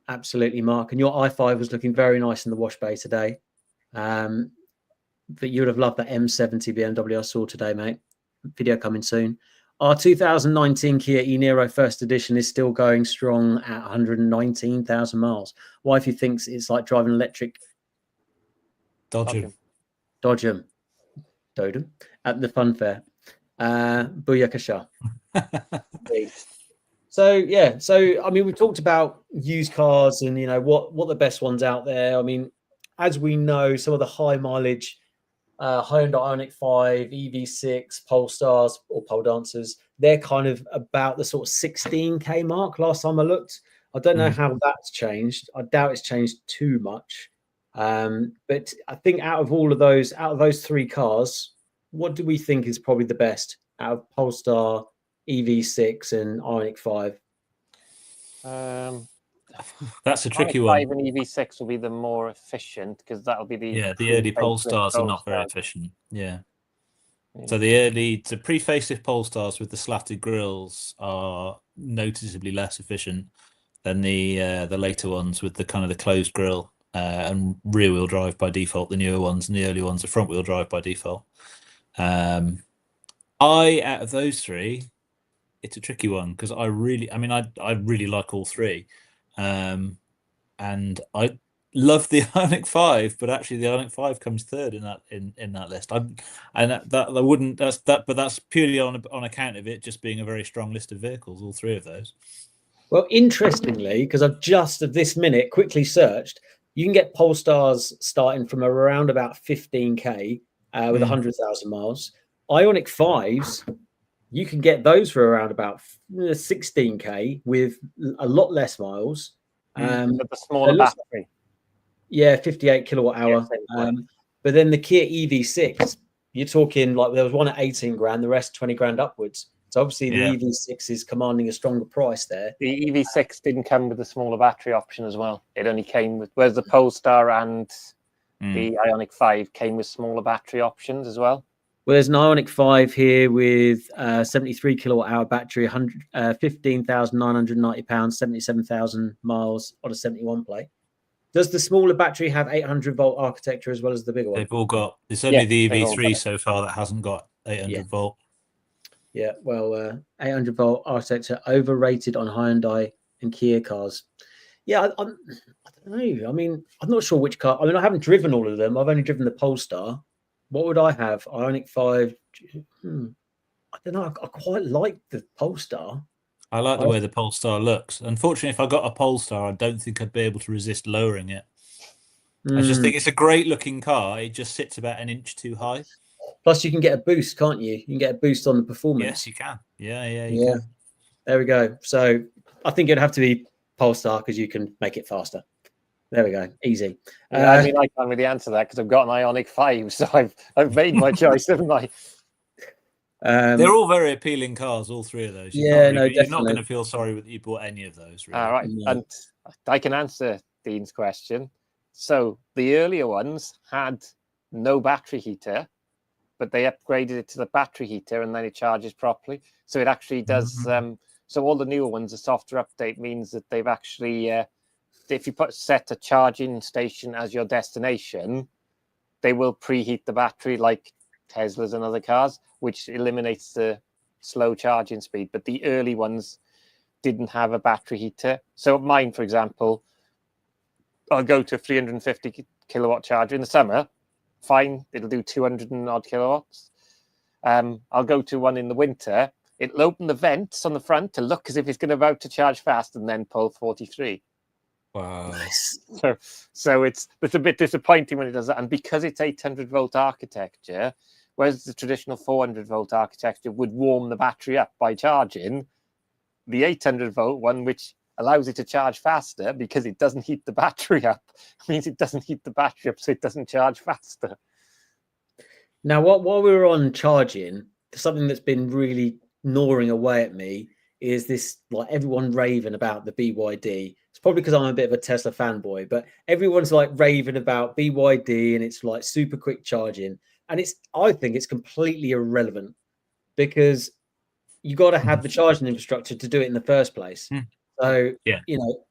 Absolutely, Mark. And your i5 was looking very nice in the wash bay today. But you would have loved that M70 BMW I saw today, mate. Video coming soon. Our 2019 Kia E-Nero first edition is still going strong at 119,000 miles. Wifey thinks it's like driving electric. Dodgem at the fun fair. Booyakasha. So I mean, we talked about used cars and what the best ones out there. I mean, as we know, some of the high mileage Hyundai Ioniq 5, EV6, Polestars or Pole Dancers, they're kind of about the sort of 16k mark last time I looked. I don't know how that's changed. I doubt it's changed too much. But I think out of those three cars, what do we think is probably the best out of Polestar, EV6 and Ioniq 5? That's a tricky one. Ioniq 5 and EV6 will be the more efficient because that'll be the early Polestars are not very efficient. So the pre-facelift Polestars with the slatted grills are noticeably less efficient than the later ones with the kind of the closed grill and rear wheel drive by default. The newer ones and the early ones are front wheel drive by default. Out of those three, it's a tricky one because I really like all three, and I love the Ioniq 5, but actually the Ioniq 5 comes third in that list. But that's purely on account of it just being a very strong list of vehicles, all three of those. Well, interestingly, because I've just at this minute quickly searched, you can get Polestars starting from around about 15k with 100,000 miles. Ioniq 5s, you can get those for around about 16k with a lot less miles. But the smaller battery. Yeah, 58 kilowatt hour. But then the Kia EV6, you're talking like there was one at 18 grand, the rest 20 grand upwards. So obviously the EV6 is commanding a stronger price there. The EV6 didn't come with a smaller battery option as well. It only came with, whereas the Polestar and the Ioniq 5 came with smaller battery options as well. Well, there's an Ioniq 5 here with 73 kilowatt hour battery, 15,990 pounds, 77,000 miles on a 71 plate. Does the smaller battery have 800 volt architecture as well as the bigger one? They've all got. It's only the EV3 so far that hasn't got 800 volt. Yeah, well, 800 volt architecture overrated on Hyundai and Kia cars. Yeah, I don't know. I mean, I'm not sure which car. I mean, I haven't driven all of them. I've only driven the Polestar. What would I have? Ioniq 5. I don't know. I quite like the Polestar. I like the way the Polestar looks. Unfortunately, if I got a Polestar, I don't think I'd be able to resist lowering it. I just think it's a great looking car. It just sits about an inch too high. Plus, you can get a boost, can't you? You can get a boost on the performance. Yes, you can. Yeah, you can. There we go. So I think it'd have to be Polestar because you can make it faster. There we go. Easy. I mean, I can't really answer that because I've got an Ioniq 5, so I've made my choice, haven't I? They're all very appealing cars, all three of those. You're not going to feel sorry that you bought any of those. Really. All right, and I can answer Dean's question. So the earlier ones had no battery heater, but they upgraded it to the battery heater, and then it charges properly. So it actually does. So all the newer ones, the software update means that they've actually, if you set a charging station as your destination, they will preheat the battery like Teslas and other cars, which eliminates the slow charging speed. But the early ones didn't have a battery heater. So mine, for example, I'll go to a 350 kilowatt charger in the summer. Fine, it'll do 200 and odd kilowatts. I'll go to one in the winter. It'll open the vents on the front to look as if it's going about to charge fast and then pull 43. Wow. Nice. So it's a bit disappointing when it does that. And because it's 800 volt architecture, Whereas the traditional 400-volt architecture would warm the battery up by charging, the 800-volt one, which allows it to charge faster because it doesn't heat the battery up, means it doesn't heat the battery up, so it doesn't charge faster. Now, while we were on charging, something that's been really gnawing away at me is this, like, everyone raving about the BYD. It's probably because I'm a bit of a Tesla fanboy, but everyone's like raving about BYD and it's like super quick charging. And I think it's completely irrelevant because you got to have the charging infrastructure to do it in the first place. So,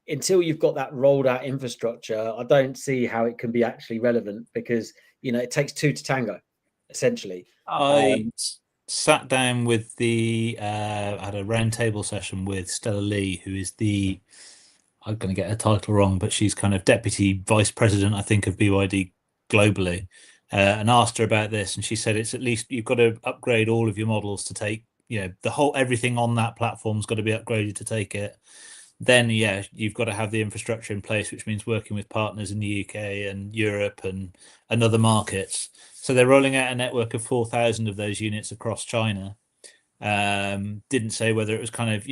until you've got that rolled out infrastructure, I don't see how it can be actually relevant because, it takes two to tango, essentially. I sat down with I had a roundtable session with Stella Lee, who is I'm going to get her title wrong, but she's kind of deputy vice president, I think, of BYD globally, and asked her about this. And she said it's at least you've got to upgrade all of your models to take, everything on that platform's got to be upgraded to take it. Then, you've got to have the infrastructure in place, which means working with partners in the UK and Europe and other markets. So they're rolling out a network of 4,000 of those units across China. Didn't say whether it was kind of,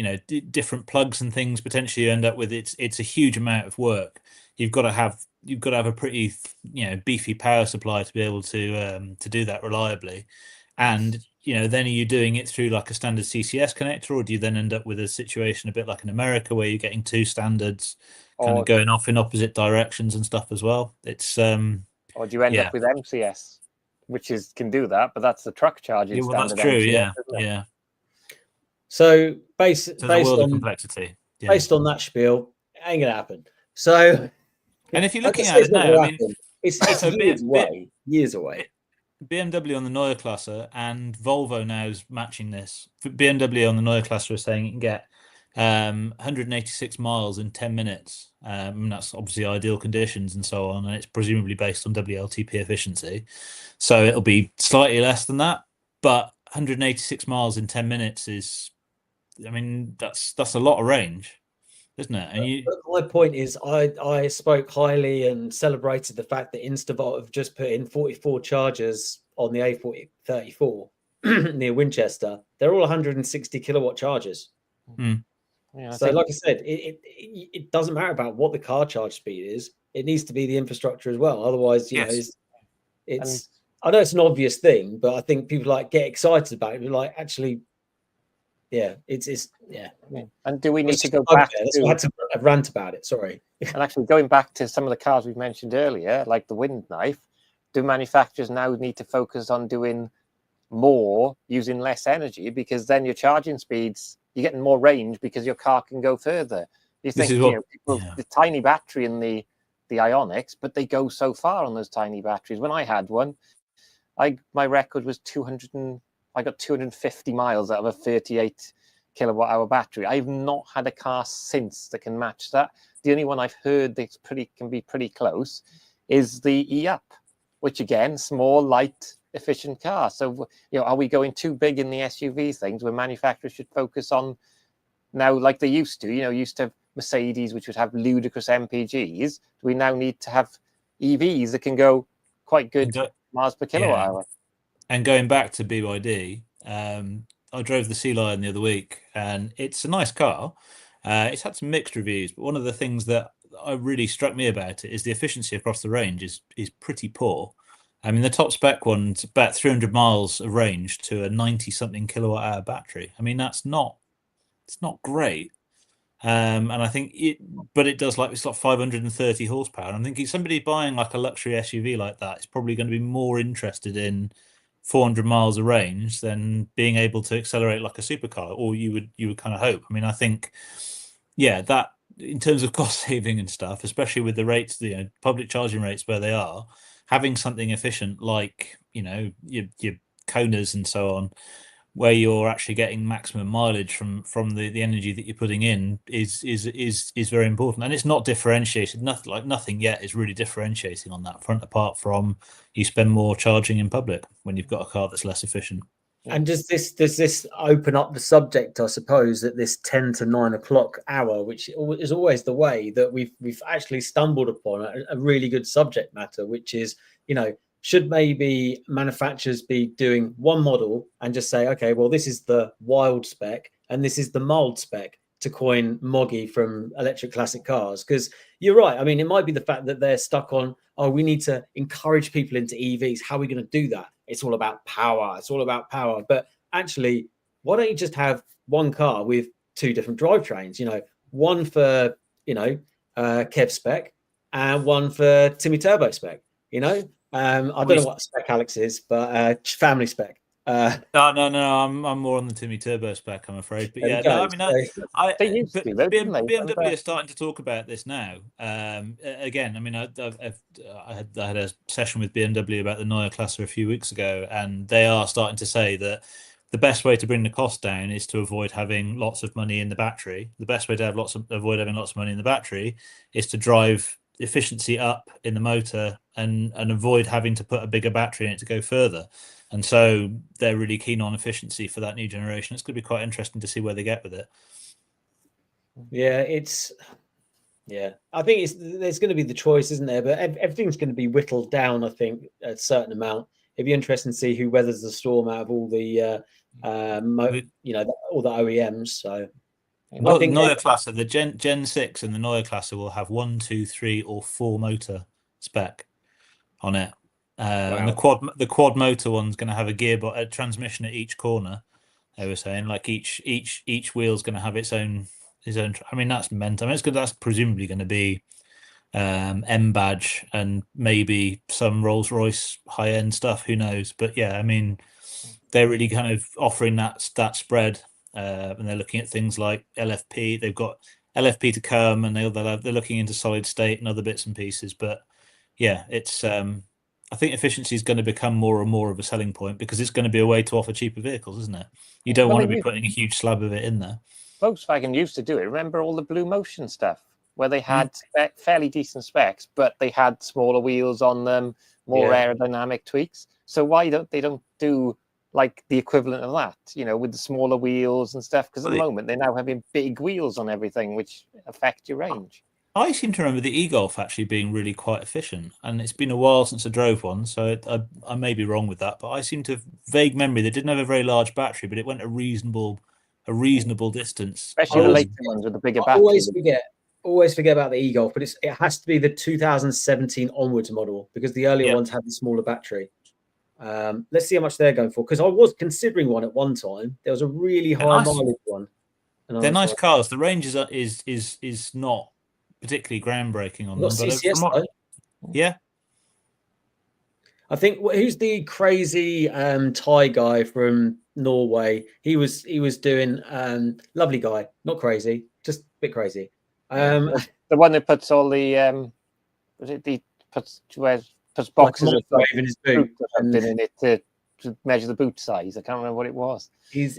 different plugs and things potentially you end up with. It's a huge amount of work. You've got to have a pretty, beefy power supply to be able to do that reliably. And then are you doing it through like a standard CCS connector, or do you then end up with a situation a bit like in America where you're getting two standards kind of going off in opposite directions and stuff as well? It's or do you end up with MCS, which can do that, but that's the truck charging standard. That's true. MCS, So based on complexity, based on that spiel, it ain't gonna happen. So, and if you're looking at it now, I mean, it's years away. BMW on the Neue Klasse and Volvo now is matching this. BMW on the Neue Klasse is saying you can get 186 miles in 10 minutes. And that's obviously ideal conditions and so on, and it's presumably based on WLTP efficiency. So it'll be slightly less than that, but 186 miles in 10 minutes is, I mean, that's a lot of range, isn't it? And my point is, I spoke highly and celebrated the fact that Instavolt have just put in 44 chargers on the A4034 near Winchester. They're all 160 kilowatt chargers. So, like I said, it doesn't matter about what the car charge speed is. It needs to be the infrastructure as well. Otherwise, it's I know it's an obvious thing, but I think people get excited about it. Like, actually, it's. And do we need to go back? I had to rant about it. Sorry. And actually, going back to some of the cars we've mentioned earlier, like the Wind Knife, do manufacturers now need to focus on doing more using less energy, because then your charging speeds, you're getting more range because your car can go further. You think the tiny battery in the Ioniqs, but they go so far on those tiny batteries. When I had one, my record was 200 I got 250 miles out of a 38 kilowatt hour battery. I've not had a car since that can match that. The only one I've heard that can be pretty close is the E-Up, which again, small, light, efficient car. So, are we going too big in the SUV things where manufacturers should focus on now, like they used to? Used to have Mercedes, which would have ludicrous MPGs. We now need to have EVs that can go quite good miles per kilowatt hour. And going back to BYD, I drove the Sea Lion the other week, and it's a nice car. It's had some mixed reviews, but one of the things that really struck me about it is the efficiency across the range is pretty poor. I mean, the top spec one's about 300 miles of range to a 90-something kilowatt hour battery. I mean, it's not great. And I think it does it's got 530 horsepower. And I'm thinking somebody buying like a luxury SUV like that is probably going to be more interested in 400 miles of range than being able to accelerate like a supercar, or you would kind of hope. I mean, I think, that in terms of cost saving and stuff, especially with the rates, public charging rates where they are, having something efficient like your Konas and so on, where you're actually getting maximum mileage from the energy that you're putting in is very important. And it's not differentiated. Nothing yet is really differentiating on that front, apart from you spend more charging in public when you've got a car that's less efficient. And does this open up the subject, I suppose, at this 10 to 9 o'clock hour, which is always the way that we've actually stumbled upon a really good subject matter, which is, should maybe manufacturers be doing one model and just say, okay, well, this is the wild spec and this is the mild spec, to coin Moggy from Electric Classic Cars? Because you're right. I mean, it might be the fact that they're stuck on, oh, we need to encourage people into EVs. How are we going to do that? It's all about power. It's all about power. But actually, why don't you just have one car with two different drivetrains? You know, one for, Kev spec and one for Timmy Turbo spec, I don't know what spec Alex is, but family spec. No, I'm more on the Timmy Turbo spec, I'm afraid. But yeah, no, I mean, BMW are starting to talk about this now. Again, I mean, I had a session with BMW about the Neue Klasse a few weeks ago, and they are starting to say that the best way to bring the cost down is to avoid having lots of money in the battery. The best way to avoid having lots of money in the battery is to drive efficiency up in the motor and avoid having to put a bigger battery in it to go further. And so they're really keen on efficiency for that new generation. It's going to be quite interesting to see where they get with it. Yeah, I think there's going to be the choice, isn't there? But everything's going to be whittled down, I think, a certain amount. It'd be interesting to see who weathers the storm out of all the, all the OEMs. So, well, the Neue Klasse, the Gen 6 and the Neue Klasse will have 1, 2, 3, or 4 motor spec on it. Wow. And the quad motor one's going to have a transmission at each corner. They were saying, like each wheel's going to have its own. I mean, that's meant. I mean, that's presumably going to be M badge and maybe some Rolls Royce high end stuff. Who knows? But yeah, I mean, they're really kind of offering that spread, and they're looking at things like LFP. They've got LFP to come, and they're looking into solid state and other bits and pieces. But yeah, it's. I think efficiency is going to become more and more of a selling point because it's going to be a way to offer cheaper vehicles, isn't it? You don't want to be putting a huge slab of it in there. Volkswagen used to do it. Remember all the Blue Motion stuff where they had fairly decent specs, but they had smaller wheels on them, more aerodynamic tweaks. So why don't they do like the equivalent of that, with the smaller wheels and stuff? Because at the moment they're now having big wheels on everything, which affect your range. I seem to remember the e-Golf actually being really quite efficient, and it's been a while since I drove one, so I may be wrong with that, but I seem to have vague memory. They didn't have a very large battery, but it went a reasonable distance. Especially the later ones with the bigger battery. Always forget about the e-Golf, but it has to be the 2017 onwards model because the earlier ones had the smaller battery. Let's see how much they're going for, because I was considering one at one time. There was a really high mileage one. They're nice cars. The range is not particularly groundbreaking on them. CCS, yeah. I think who's the crazy Thai guy from Norway? He was doing lovely guy, not crazy, just a bit crazy. The one that puts all the puts boxes of in his boot in it to measure the boot size. I can't remember what it was. He's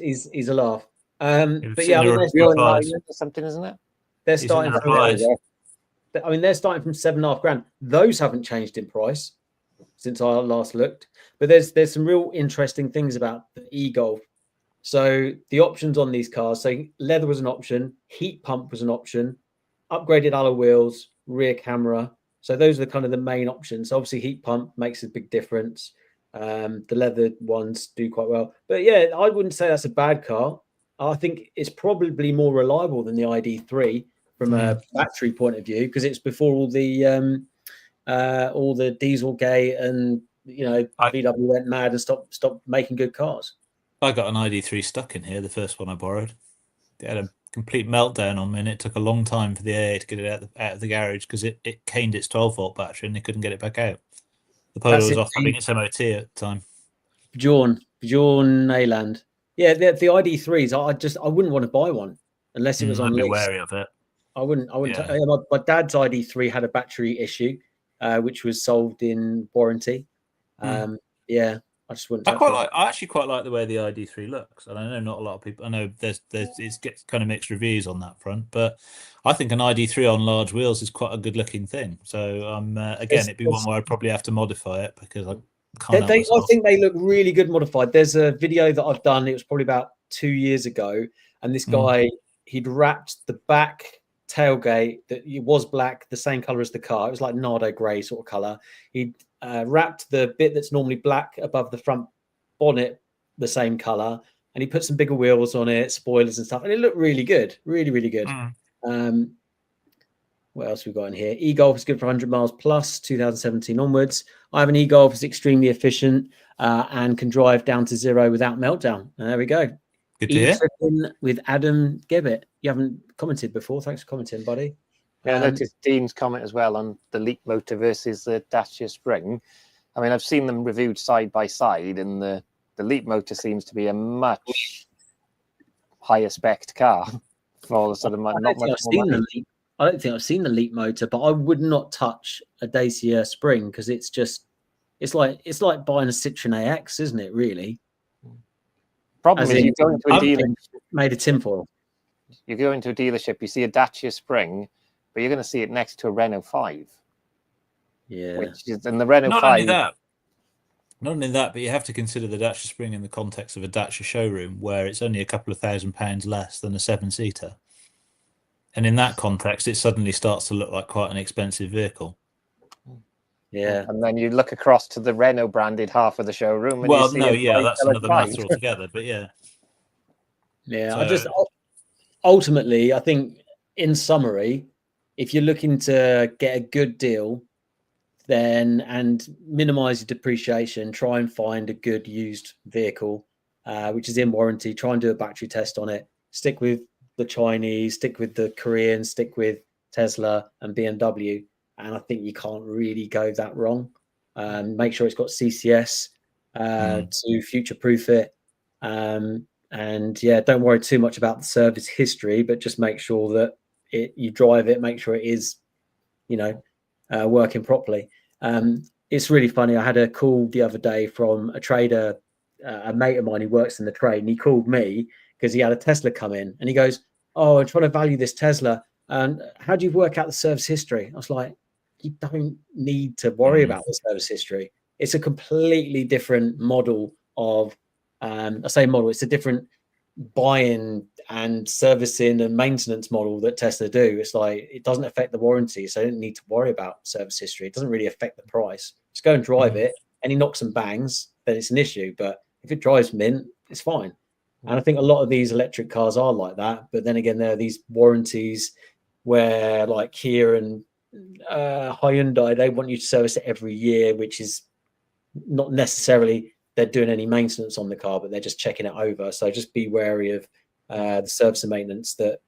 a laugh. But yeah, something, isn't it? They're starting they're starting from $7,500. Those haven't changed in price since I last looked. But there's some real interesting things about the e-Golf. So the options on these cars, so leather was an option, heat pump was an option, upgraded alloy wheels, rear camera. So those are kind of the main options. Obviously, heat pump makes a big difference. The leather ones do quite well. But yeah, I wouldn't say that's a bad car. I think it's probably more reliable than the ID3 from a battery point of view, because it's before all the Dieselgate and VW went mad and stopped making good cars. I got an ID3 stuck in here, the first one I borrowed. It had a complete meltdown on me, and it took a long time for the AA to get it out of the garage because it caned its 12-volt battery and they couldn't get it back out. The Polo was off having its MOT at the time. Bjorn Neyland. Yeah, the ID3s. I wouldn't want to buy one unless it was on lease. I'd be wary of it. I wouldn't. My dad's ID3 had a battery issue, which was solved in warranty. Yeah, I just wouldn't. I actually quite like the way the ID3 looks, and I know not a lot of people. I know it gets kind of mixed reviews on that front, but I think an ID3 on large wheels is quite a good looking thing. So again, it'd be one where I'd probably have to modify it because I can't. I think they look really good modified. There's a video that I've done. It was probably about 2 years ago, and this guy he'd wrapped the back tailgate that it was black, the same color as the car. It was like Nardo grey sort of color. He wrapped the bit that's normally black above the front bonnet the same color, and he put some bigger wheels on it, spoilers and stuff, and it looked really good, really good. What else we got in here? E-Golf is good for 100 miles plus, 2017 onwards. I have an E-Golf, is extremely efficient and can drive down to 0 without meltdown. There we go. Good to hear. With Adam Gibbett. You haven't commented before. Thanks for commenting, buddy. Yeah, I noticed Dean's comment as well on the Leap motor versus the Dacia Spring. I mean, I've seen them reviewed side by side, and the Leap motor seems to be a much higher spec car for all the sort of not much more money. I don't think I've seen the Leap motor, but I would not touch a Dacia Spring because it's like buying a Citroen AX, isn't it? Really. Problem is, you go into a dealership made of tinfoil. You go into a dealership, you see a Dacia Spring, but you're going to see it next to a Renault 5. Yeah. Which is, and the Renault 5. Not only that, but you have to consider the Dacia Spring in the context of a Dacia showroom, where it's only a couple of £1,000 less than a 7-seater. And in that context, it suddenly starts to look like quite an expensive vehicle. Yeah. And then you look across to the Renault branded half of the showroom. And well, no, yeah, that's another matter altogether. But yeah. Yeah, so, ultimately, I think in summary, if you're looking to get a good deal, then and minimize your depreciation, try and find a good used vehicle, which is in warranty. Try and do a battery test on it. Stick with the Chinese, stick with the Korean, stick with Tesla and BMW. And I think you can't really go that wrong. Make sure it's got CCS to future-proof it. And yeah, don't worry too much about the service history, but just make sure that you drive it, make sure it is, working properly. It's really funny. I had a call the other day from a trader, a mate of mine who works in the trade, and he called me because he had a Tesla come in, and he goes, "Oh, I'm trying to value this Tesla. And how do you work out the service history?" I was like, "You don't need to worry about the service history. It's a completely different model of, it's a different buying and servicing and maintenance model that Tesla do. It's like, it doesn't affect the warranty. So I don't need to worry about service history. It doesn't really affect the price. Just go and drive it. Any knocks and bangs, then it's an issue. But if it drives mint, it's fine." And I think a lot of these electric cars are like that. But then again, there are these warranties where like Kia and Hyundai, they want you to service it every year, which is not necessarily they're doing any maintenance on the car, but they're just checking it over. So just be wary of the service and maintenance that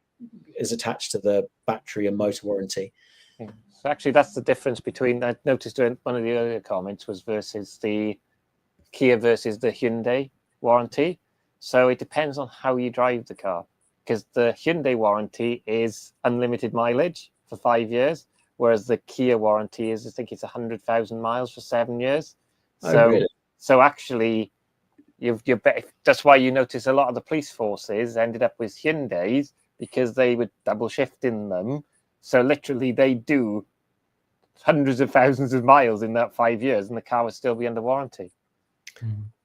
is attached to the battery and motor warranty. Yeah. So actually, that's the difference between, I noticed one of the earlier comments was versus the Kia versus the Hyundai warranty. So it depends on how you drive the car, because the Hyundai warranty is unlimited mileage for 5 years, whereas the Kia warranty is, I think it's 100,000 miles for 7 years. So actually, that's why you notice a lot of the police forces ended up with Hyundais, because they were double shifting them. So literally, they do hundreds of thousands of miles in that 5 years, and the car would still be under warranty.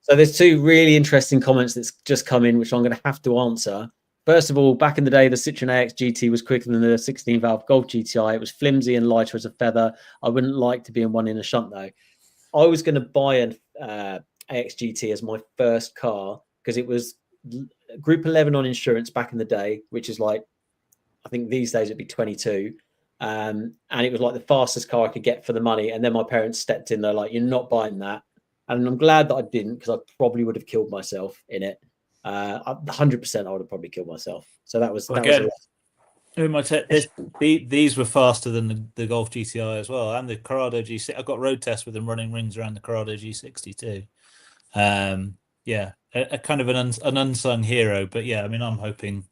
So there's two really interesting comments that's just come in, which I'm going to have to answer. First of all, back in the day, the Citroen AX GT was quicker than the 16-valve Golf GTI. It was flimsy and lighter as a feather. I wouldn't like to be in one in a shunt, though. I was going to buy an AX GT as my first car because it was Group 11 on insurance back in the day, which is like, I think these days it'd be 22. And it was like the fastest car I could get for the money. And then my parents stepped in. They're like, "You're not buying that." And I'm glad that I didn't, because I probably would have killed myself in it. 100% I would have probably killed myself. So that was these were faster than the Golf GTI as well, and the Corrado G6. I've got road tests with them running rings around the Corrado G60 too. A kind of an unsung hero, but yeah, I mean, I'm hoping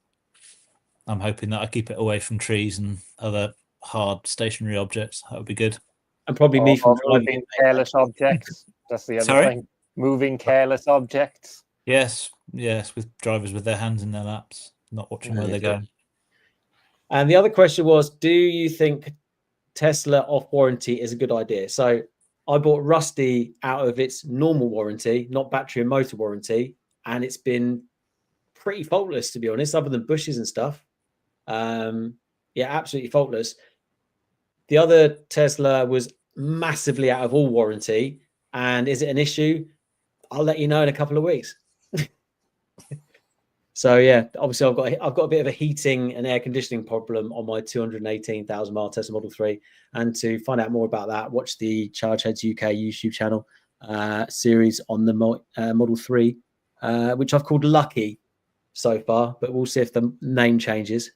that I keep it away from trees and other hard stationary objects. That would be good. And probably me from driving careless objects. That's the other thing. Moving careless objects. Yes, with drivers with their hands in their laps, not watching where they're going. And the other question was, do you think Tesla off warranty is a good idea? So I bought Rusty out of its normal warranty, not battery and motor warranty, and it's been pretty faultless, to be honest, other than bushes and stuff. Absolutely faultless. The other Tesla was massively out of all warranty. And is it an issue? I'll let you know in a couple of weeks. So yeah, obviously I've got a bit of a heating and air conditioning problem on my 218,000 mile Tesla Model 3. And to find out more about that, watch the Chargeheads UK YouTube channel series on the Model 3, which I've called Lucky so far, but we'll see if the name changes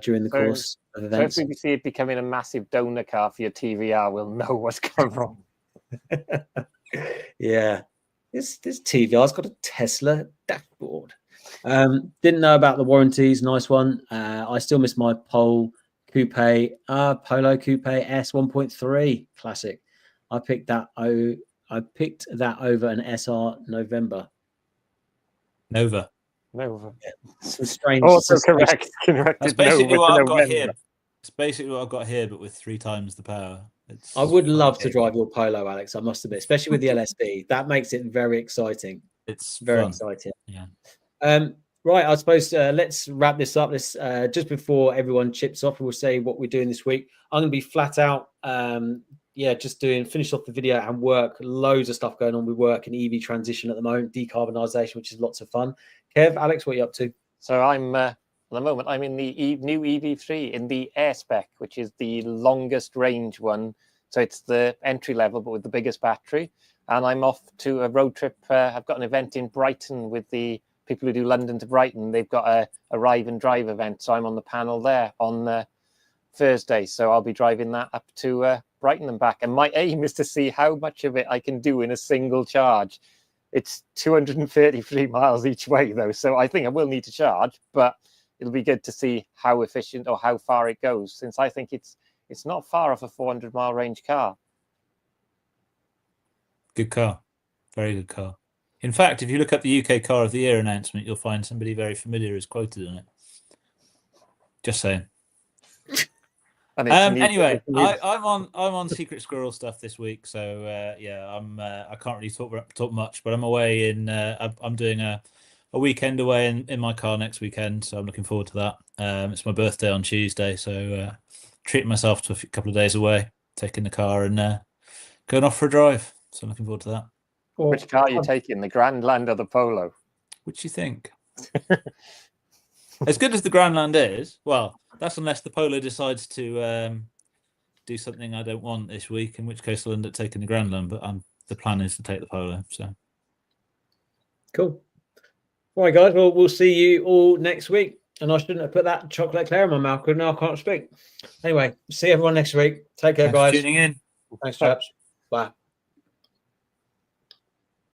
during the course of events. So if we see it becoming a massive donor car for your TVR, we'll know what's gone wrong. Yeah, this TVR's got a Tesla dashboard. Didn't know about the warranties. Nice one. I still miss my Polo Coupe S 1.3 Classic. I picked that over an SR November. Nova. Nova. Yeah. Some strange. Also correct. That's basically what I've got here. It's basically what I've got here, but with 3 times the power. I would love to drive your Polo, Alex. I must admit, especially with the LSD. That makes it very exciting. It's very fun. exciting. Yeah. Right. I suppose let's wrap this up. Let's just before everyone chips off, we'll say what we're doing this week. I'm going to be flat out. Just finish off the video and work. Loads of stuff going on with work and EV transition at the moment, decarbonisation, which is lots of fun. Kev, Alex, what are you up to? So I'm at the moment I'm in the new EV3 in the Air Spec, which is the longest range one. So it's the entry level, but with the biggest battery. And I'm off to a road trip. I've got an event in Brighton with the people who do London to Brighton. They've got a arrive and drive event. So I'm on the panel there on Thursday. So I'll be driving that up to Brighton and back. And my aim is to see how much of it I can do in a single charge. It's 233 miles each way, though. So I think I will need to charge, but it'll be good to see how efficient or how far it goes, since I think it's not far off a 400-mile range car. Good car. Very good car. In fact, if you look up the UK Car of the Year announcement, you'll find somebody very familiar is quoted on it. Just saying. Anyway, I'm on Secret Squirrel stuff this week, so I can't really talk much, but I'm away in I'm doing a weekend away in my car next weekend, so I'm looking forward to that. It's my birthday on Tuesday, so treating myself to a couple of days away, taking the car and going off for a drive. So I'm looking forward to that. Which car are you taking, the Grandland or the Polo? Which do you think? As good as the Grandland is, well, that's unless the Polo decides to do something I don't want this week, in which case I'll end up taking the Grandland, but the plan is to take the Polo. So cool. All right, guys. Well, we'll see you all next week. And I shouldn't have put that chocolate eclair in my mouth because now I can't speak. Anyway, see everyone next week. Take care, guys. Thanks for tuning in. Thanks, chaps. Bye.